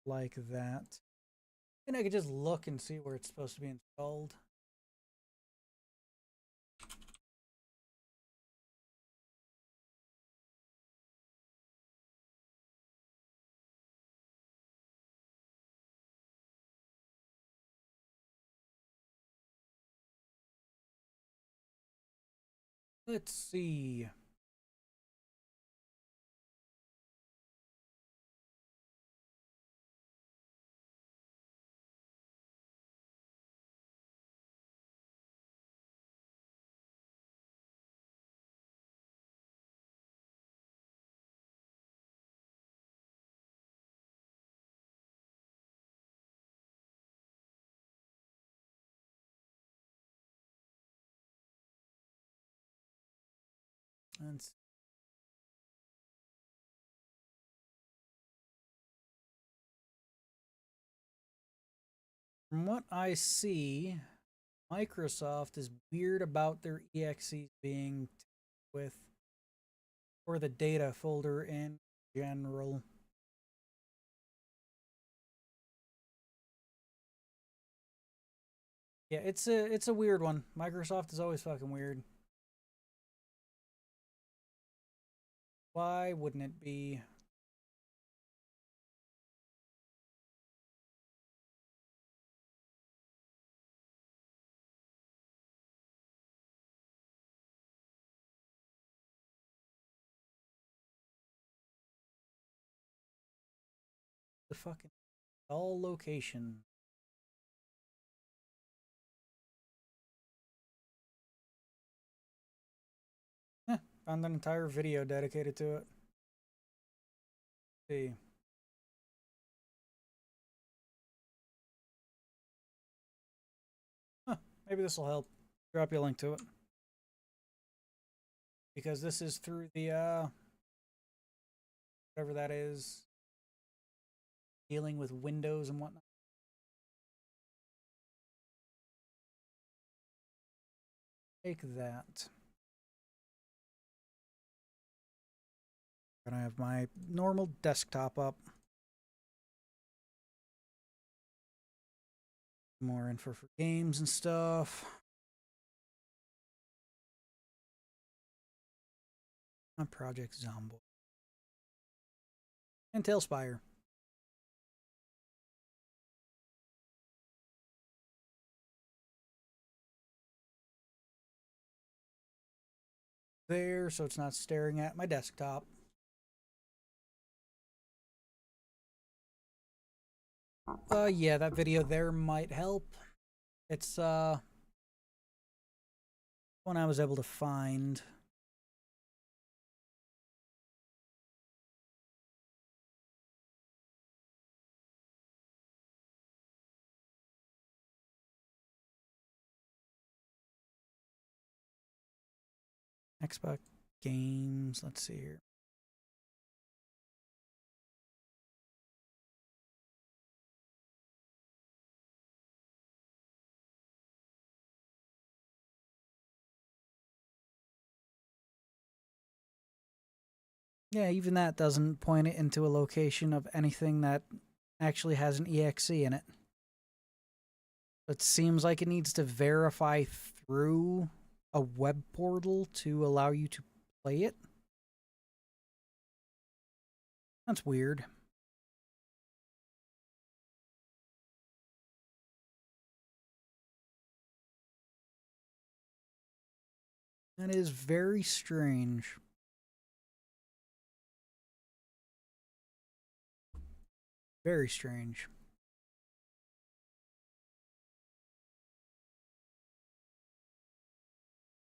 like that. And I could just look and see where it's supposed to be installed. Let's see. Let's From what I see, Microsoft is weird about their exes being with or the data folder in general. Yeah, it's a weird one. Microsoft is always fucking weird. Why wouldn't it be? The fucking all location. Found an entire video dedicated to it. See. Huh, maybe this will help. Drop you a link to it. Because this is through the whatever that is, dealing with Windows and whatnot. Take that. Gonna have my normal desktop up. More info for games and stuff. On Project Zomboid. And Tailspire. There, so it's not staring at my desktop. Yeah, that video there might help. It's one I was able to find. Xbox games. Let's see here. Yeah, even that doesn't point it into a location of anything that actually has an exe in it. It seems like it needs to verify through a web portal to allow you to play it. That's weird. That is very strange. Very strange.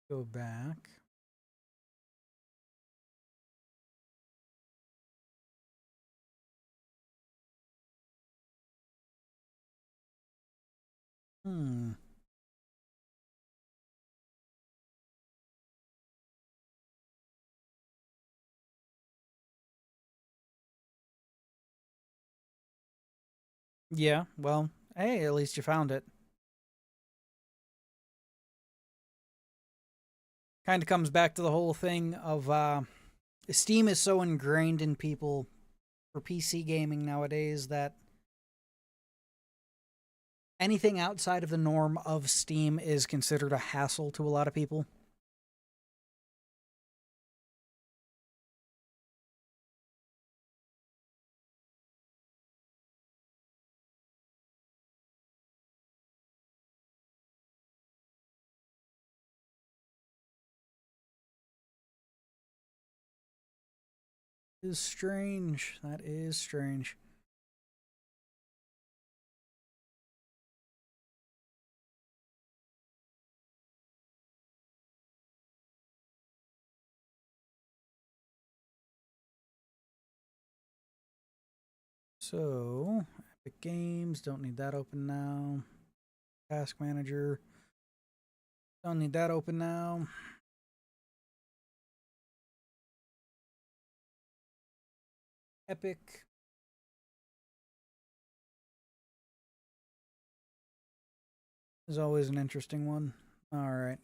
Go back. Hmm. Yeah, well, hey, at least you found it. Kind of comes back to the whole thing of Steam is so ingrained in people for PC gaming nowadays that anything outside of the norm of Steam is considered a hassle to a lot of people. Is strange. That is strange. So, Epic Games, don't need that open now. Task Manager, don't need that open now. Epic. Is always an interesting one. All right.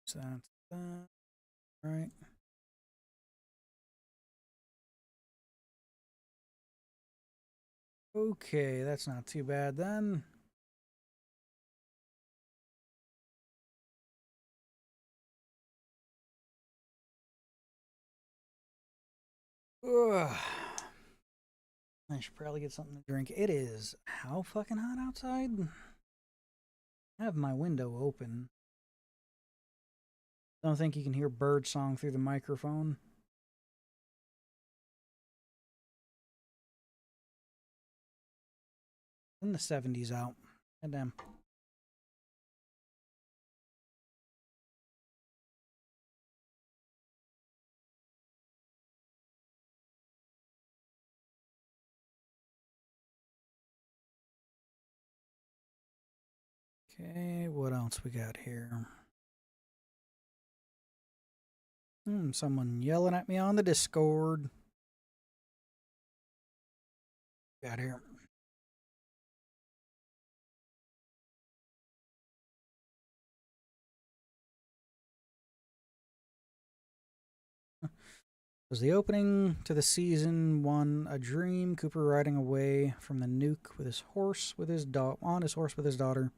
So that's that. All right. Okay, that's not too bad then. Ugh. I should probably get something to drink. It is how fucking hot outside? I have my window open. Don't think you can hear bird song through the microphone. In the 70s out. God damn. Okay, what else we got here? Someone yelling at me on the Discord. Got here. Was the opening to the season one a dream? Cooper riding away from the nuke with his horse, with his on his horse with his daughter.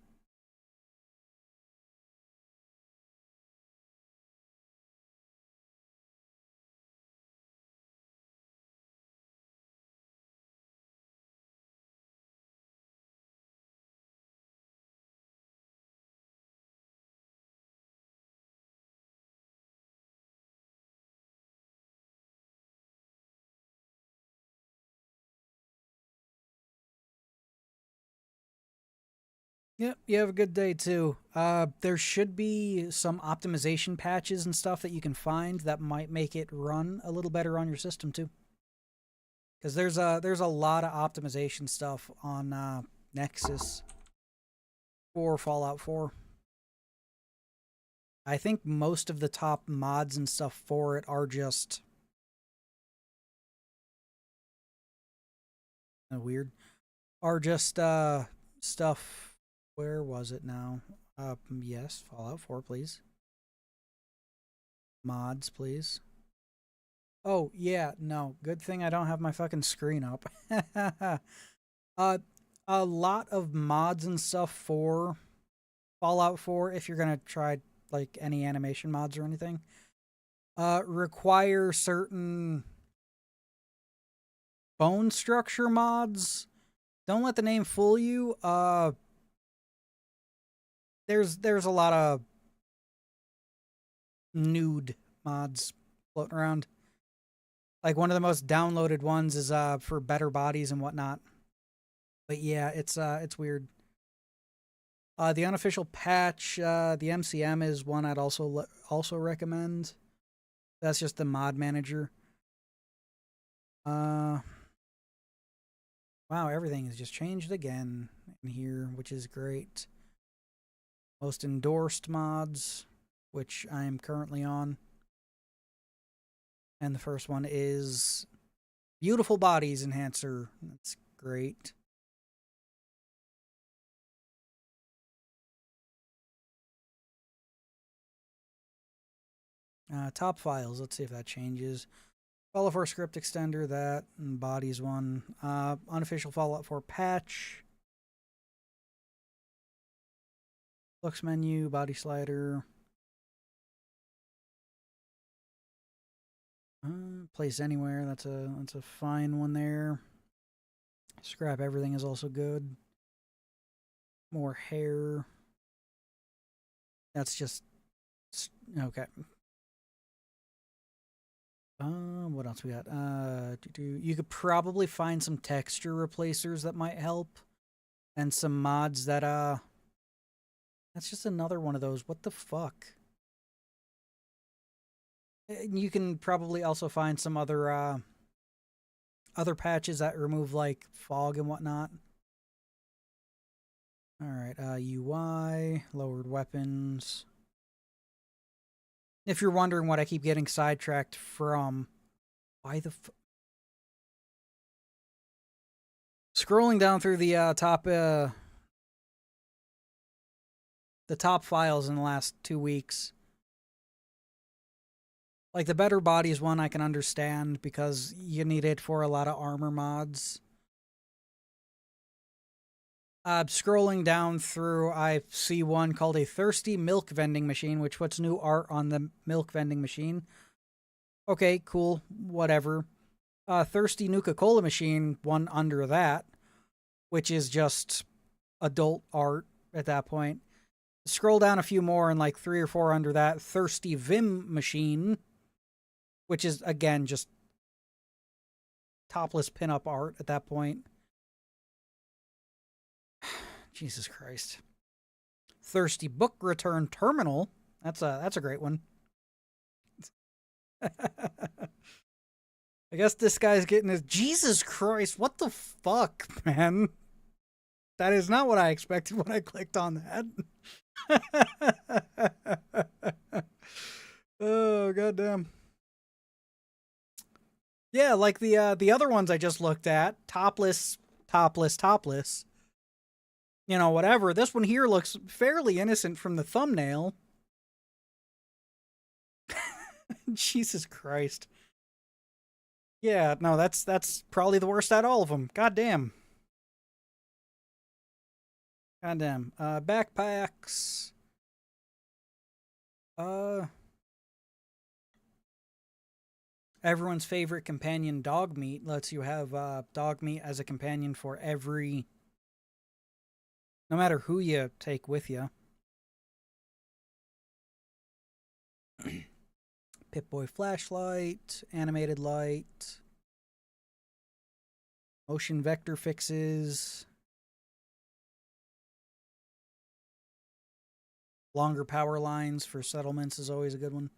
Yep, you have a good day too. There should be some optimization patches and stuff that you can find that might make it run a little better on your system too. Because there's a lot of optimization stuff on Nexus for Fallout 4. I think most of the top mods and stuff for it are just weird. Are just stuff. Where was it now? Yes, Fallout 4, please. Mods, please. Oh, yeah, no. Good thing I don't have my fucking screen up. uh, a lot of mods and stuff for Fallout 4, if you're gonna try like any animation mods or anything, require certain bone structure mods. Don't let the name fool you. There's a lot of nude mods floating around. Like one of the most downloaded ones is for better bodies and whatnot. But yeah, it's weird. The unofficial patch, the MCM is one I'd also recommend. That's just the mod manager. Wow, everything has just changed again in here, which is great. Most endorsed mods, which I am currently on. And the first one is Beautiful Bodies Enhancer. That's great. Top files. Let's see if that changes. Fallout 4 script extender, that, and bodies one. Unofficial Fallout 4 patch. Looks menu, body slider. Place anywhere. That's a fine one there. Scrap everything is also good. More hair. That's just okay. What else we got? You could probably find some texture replacers that might help, and some mods that That's just another one of those. What the fuck? You can probably also find some other patches that remove like fog and whatnot. All right, UI, lowered weapons. If you're wondering what I keep getting sidetracked from, why the scrolling down through the top files in the last 2 weeks. Like the Better Bodies one I can understand because you need it for a lot of armor mods. Scrolling down through, I see one called a Thirsty Milk Vending Machine, which puts new art on the milk vending machine. Okay, cool, whatever. Thirsty Nuka-Cola Machine, one under that, which is just adult art at that point. Scroll down a few more and like 3 or 4 under that, Thirsty Vim Machine, which is, again, just topless pinup art at that point. Jesus Christ. Thirsty Book Return Terminal. That's a great one. I guess this guy's getting his... Jesus Christ, what the fuck, man? That is not what I expected when I clicked on that. Oh, goddamn. Yeah, like the other ones I just looked at. Topless. You know, whatever. This one here looks fairly innocent from the thumbnail. Jesus Christ. Yeah, no, that's probably the worst out of all of them. Goddamn. Goddamn. Backpacks. Everyone's favorite companion, dog meat, lets you have dog meat as a companion for every... No matter who you take with you. Pip-Boy flashlight, animated light, motion vector fixes, longer power lines for settlements is always a good one.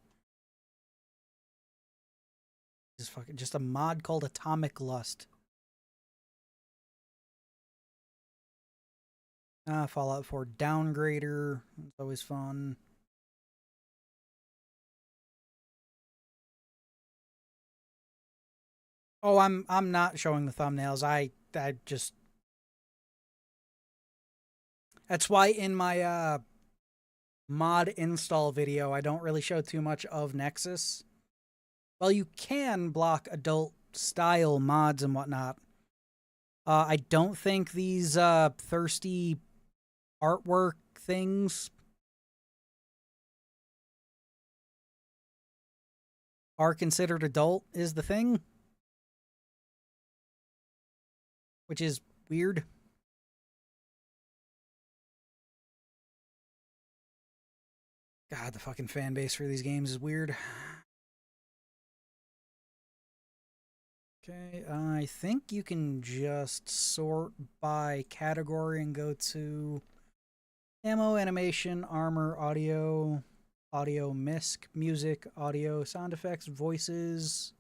Just a mod called Atomic Lust. Fallout 4 Downgrader. It's always fun. Oh, I'm not showing the thumbnails. I just... That's why in my mod install video, I don't really show too much of Nexus. Well, you can block adult style mods and whatnot. I don't think these thirsty artwork things are considered adult is the thing, which is weird. God, the fucking fan base for these games is weird. Okay, I think you can just sort by category and go to Ammo, animation, armor, audio, audio, misc, music, audio, sound effects, voices,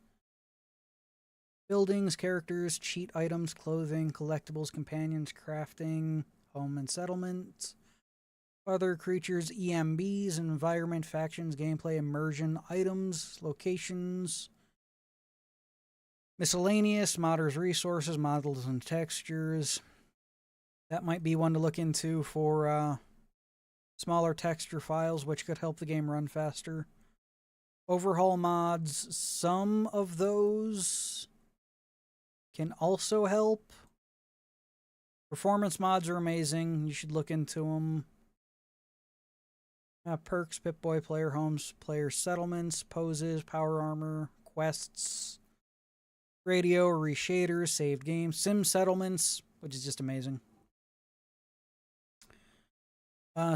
buildings, characters, cheat items, clothing, collectibles, companions, crafting, home and settlement, other creatures, EMBs, environment, factions, gameplay, immersion, items, locations, miscellaneous, modders, resources, models, and textures. That might be one to look into for smaller texture files, which could help the game run faster. Overhaul mods, some of those can also help. Performance mods are amazing. You should look into them. Perks, Pip-Boy, player homes, player settlements, poses, power armor, quests, radio, reshaders, saved games, sim settlements, which is just amazing.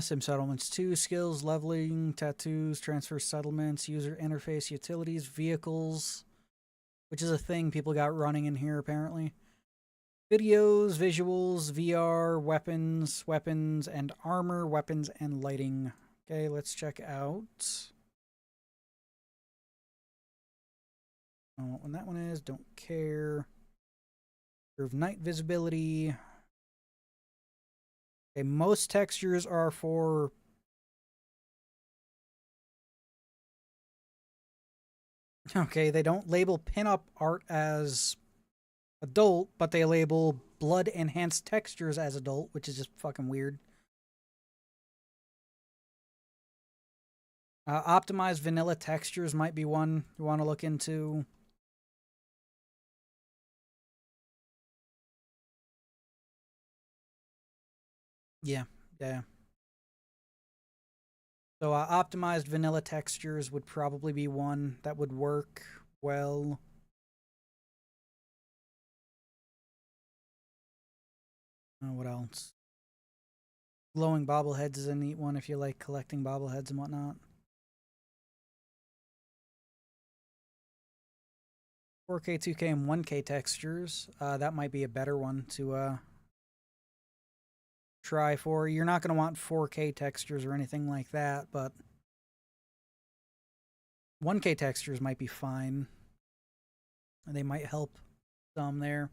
Sim settlements 2, skills, leveling, tattoos, transfer settlements, user interface, utilities, vehicles, which is a thing people got running in here apparently. Videos, visuals, VR, weapons and armor, weapons and lighting. Okay, let's check out. I don't know what that one is, don't care. Improve night visibility. Okay, most textures are for okay, they don't label pinup art as adult, but they label blood enhanced textures as adult, which is just fucking weird. Optimized vanilla textures might be one you want to look into. Yeah, yeah. So optimized vanilla textures would probably be one that would work well. What else? Glowing bobbleheads is a neat one if you like collecting bobbleheads and whatnot. 4K, 2K, and 1K textures. That might be a better one to try for. You're not going to want 4K textures or anything like that, but 1K textures might be fine. They might help some there.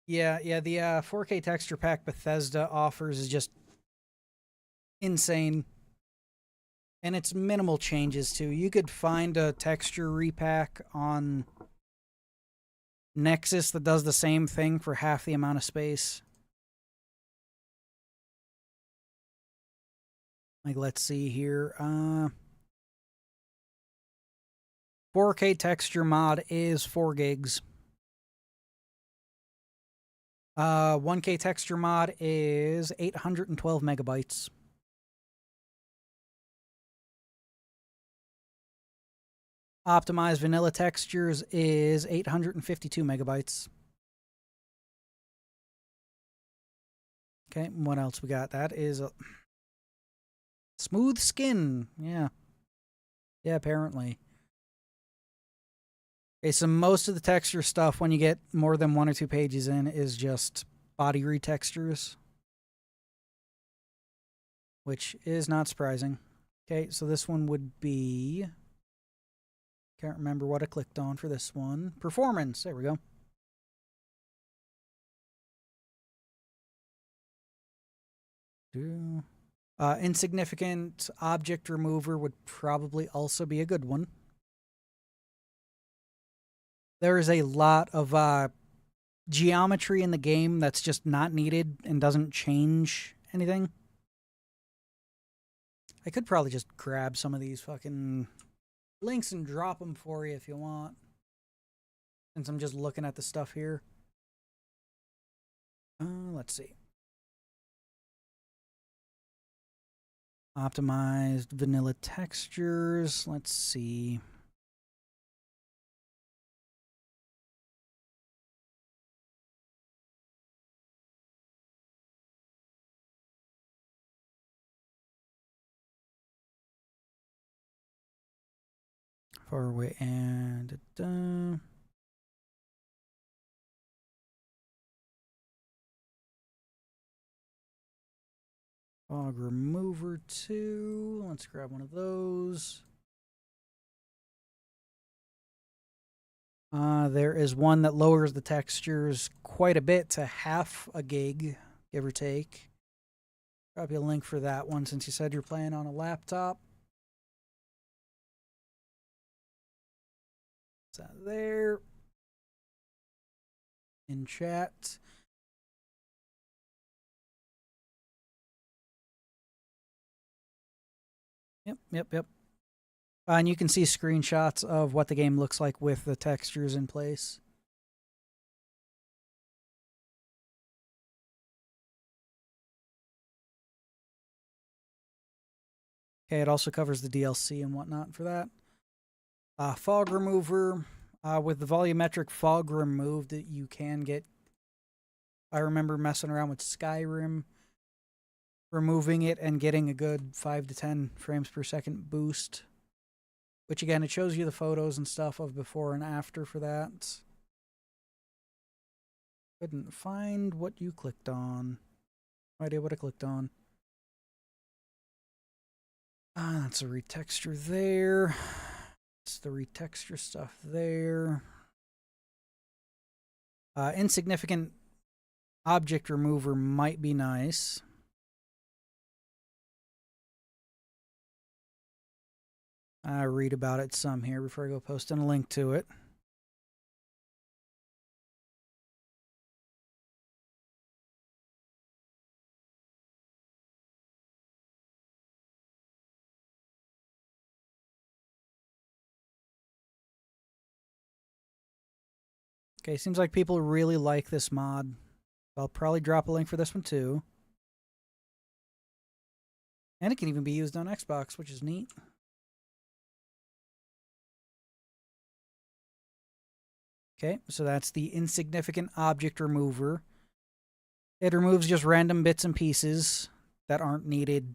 Yeah, the 4K texture pack Bethesda offers is just insane. And it's minimal changes too. You could find a texture repack on Nexus that does the same thing for half the amount of space. Like, let's see here. 4K texture mod is 4 gigs. 1K texture mod is 812 megabytes. Optimized vanilla textures is 852 megabytes. Okay, what else we got? That is a smooth skin. Yeah. Yeah, apparently. Okay, so most of the texture stuff, when you get more than 1 or 2 pages in, is just body retextures, which is not surprising. Okay, so this one would be... Can't remember what I clicked on for this one. Performance. There we go. Insignificant object remover would probably also be a good one. There is a lot of geometry in the game that's just not needed and doesn't change anything. I could probably just grab some of these fucking links and drop them for you if you want. Since I'm just looking at the stuff here. Let's see. Optimized vanilla textures. Let's see. Far away and fog remover 2. Let's grab one of those. There is one that lowers the textures quite a bit to half a gig, give or take. Drop you a link for that one since you said you're playing on a laptop. Is that there? In chat. Yep. And you can see screenshots of what the game looks like with the textures in place. Okay, it also covers the DLC and whatnot for that. Fog remover. With the volumetric fog removed, you can get... I remember messing around with Skyrim, removing it and getting a good 5 to 10 frames per second boost. Which again, it shows you the photos and stuff of before and after for that. Couldn't find what you clicked on. No idea what I clicked on. That's a retexture there. It's the retexture stuff there. Insignificant object remover might be nice. I read about it some here before I go posting a link to it. Okay, seems like people really like this mod. I'll probably drop a link for this one too. And it can even be used on Xbox, which is neat. Okay, so that's the insignificant object remover. It removes just random bits and pieces that aren't needed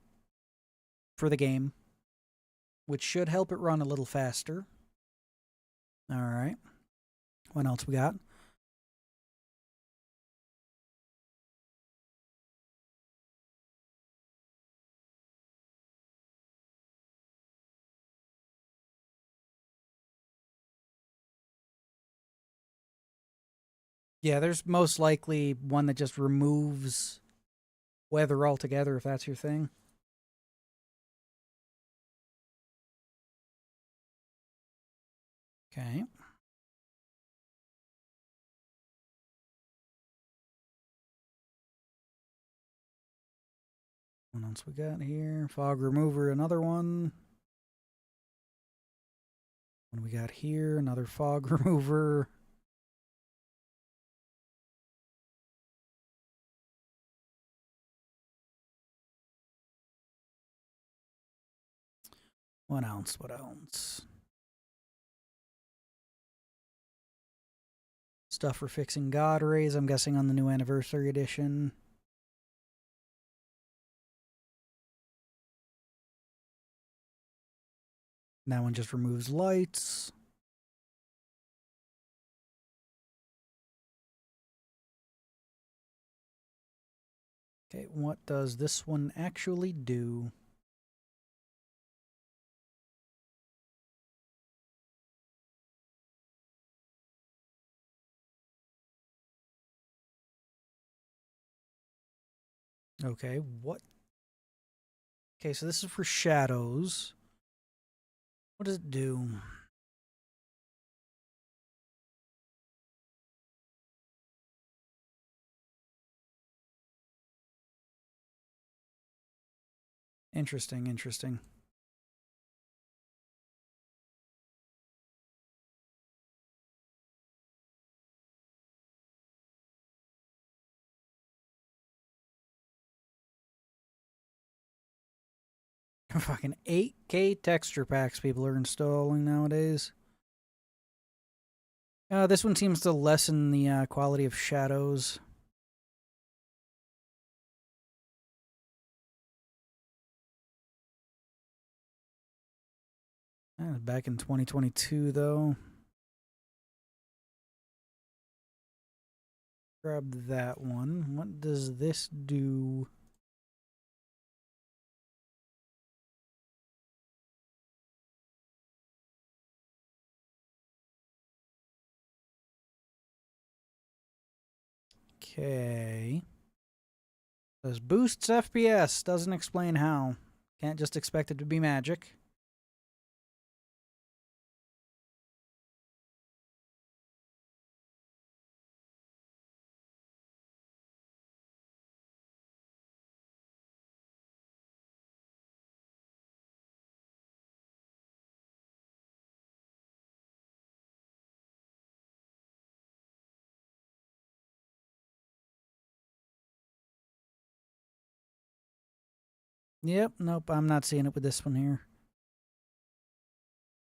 for the game, which should help it run a little faster. All right. What else we got? Yeah, there's most likely one that just removes weather altogether if that's your thing. Okay. What else we got here? Fog remover, another one. What do we got here? Another fog remover. What else? What else? Stuff for fixing God rays, I'm guessing on the new anniversary edition. That one just removes lights. Okay, what does this one actually do? Okay, what? Okay, so this is for shadows. What does it do? Interesting, interesting. Fucking 8K texture packs people are installing nowadays. This one seems to lessen the quality of shadows. Back in 2022, though. Grab that one. What does this do? Okay. Says boosts FPS. Doesn't explain how. Can't just expect it to be magic. Yep, nope, I'm not seeing it with this one here.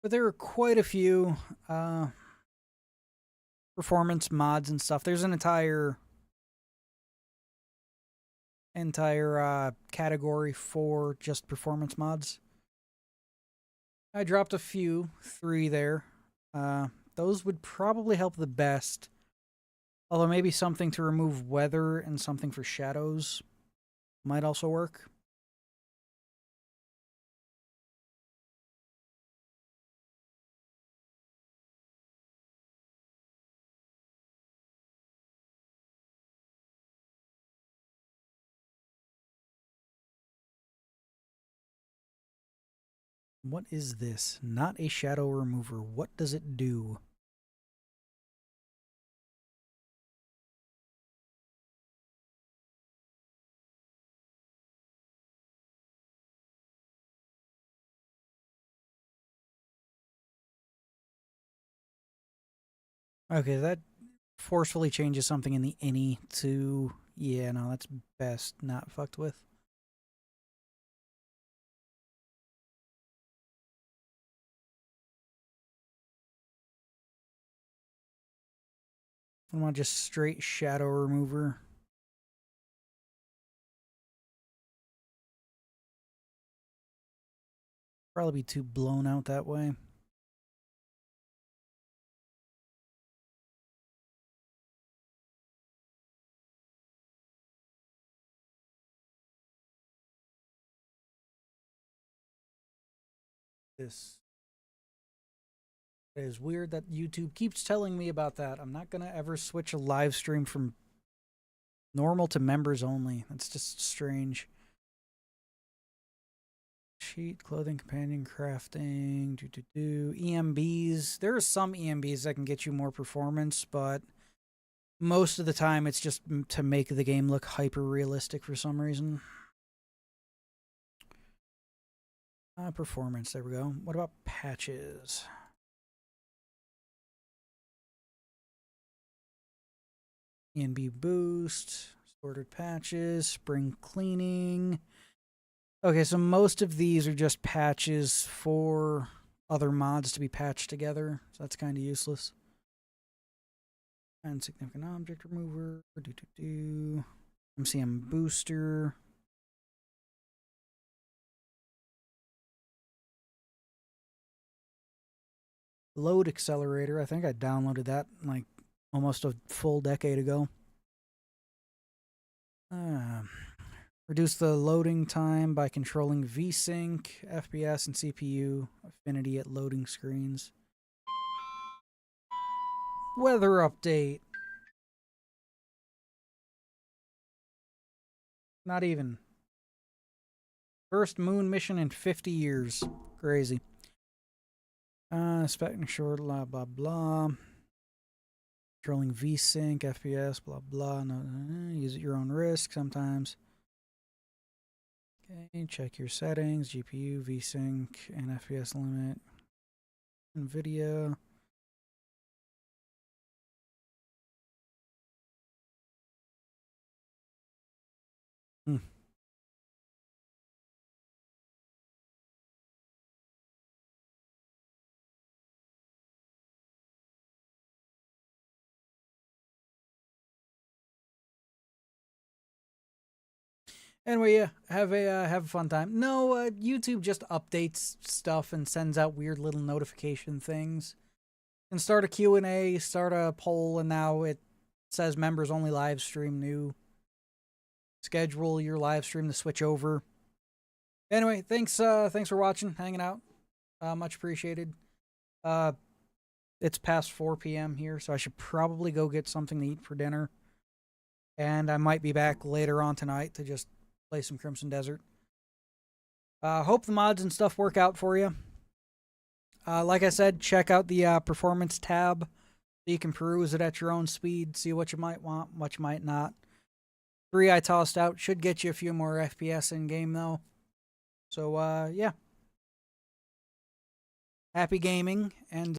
But there are quite a few performance mods and stuff. There's an entire category for just performance mods. I dropped a few, 3 there. Those would probably help the best. Although maybe something to remove weather and something for shadows might also work. What is this? Not a shadow remover. What does it do? Okay, that forcefully changes something in the any to... Yeah, no, that's best not fucked with. I want just straight shadow remover. Probably be too blown out that way. This is weird that YouTube keeps telling me about that. I'm not gonna ever switch a live stream from normal to members only. That's just strange. Sheet, clothing, companion, crafting, EMBs. There are some EMBs that can get you more performance, but most of the time it's just to make the game look hyper realistic for some reason. Performance, there we go. What about patches? ENB boost, sorted patches, spring cleaning. Okay, so most of these are just patches for other mods to be patched together, so that's kind of useless. Insignificant object remover, MCM booster. Load accelerator, I think I downloaded that like almost a full decade ago. Reduce the loading time by controlling VSync, FPS, and CPU affinity at loading screens. Weather update. Not even. First moon mission in 50 years. Crazy. Specting short, blah, blah, blah. Controlling VSync, FPS, blah, blah. No, use at your own risk sometimes. Okay, check your settings, GPU, VSync, and FPS limit. NVIDIA. Anyway, yeah, have a fun time. No, YouTube just updates stuff and sends out weird little notification things. And start a Q&A, start a poll, and now it says members only live stream new. Schedule your live stream to switch over. Anyway, thanks for watching, hanging out. Much appreciated. It's past 4 p.m. here, so I should probably go get something to eat for dinner. And I might be back later on tonight to just play some Crimson Desert. Hope the mods and stuff work out for you. Like I said, check out the performance tab so you can peruse it at your own speed, see what you might want, what you might not. 3 I tossed out should get you a few more FPS in game though. So yeah. Happy gaming, and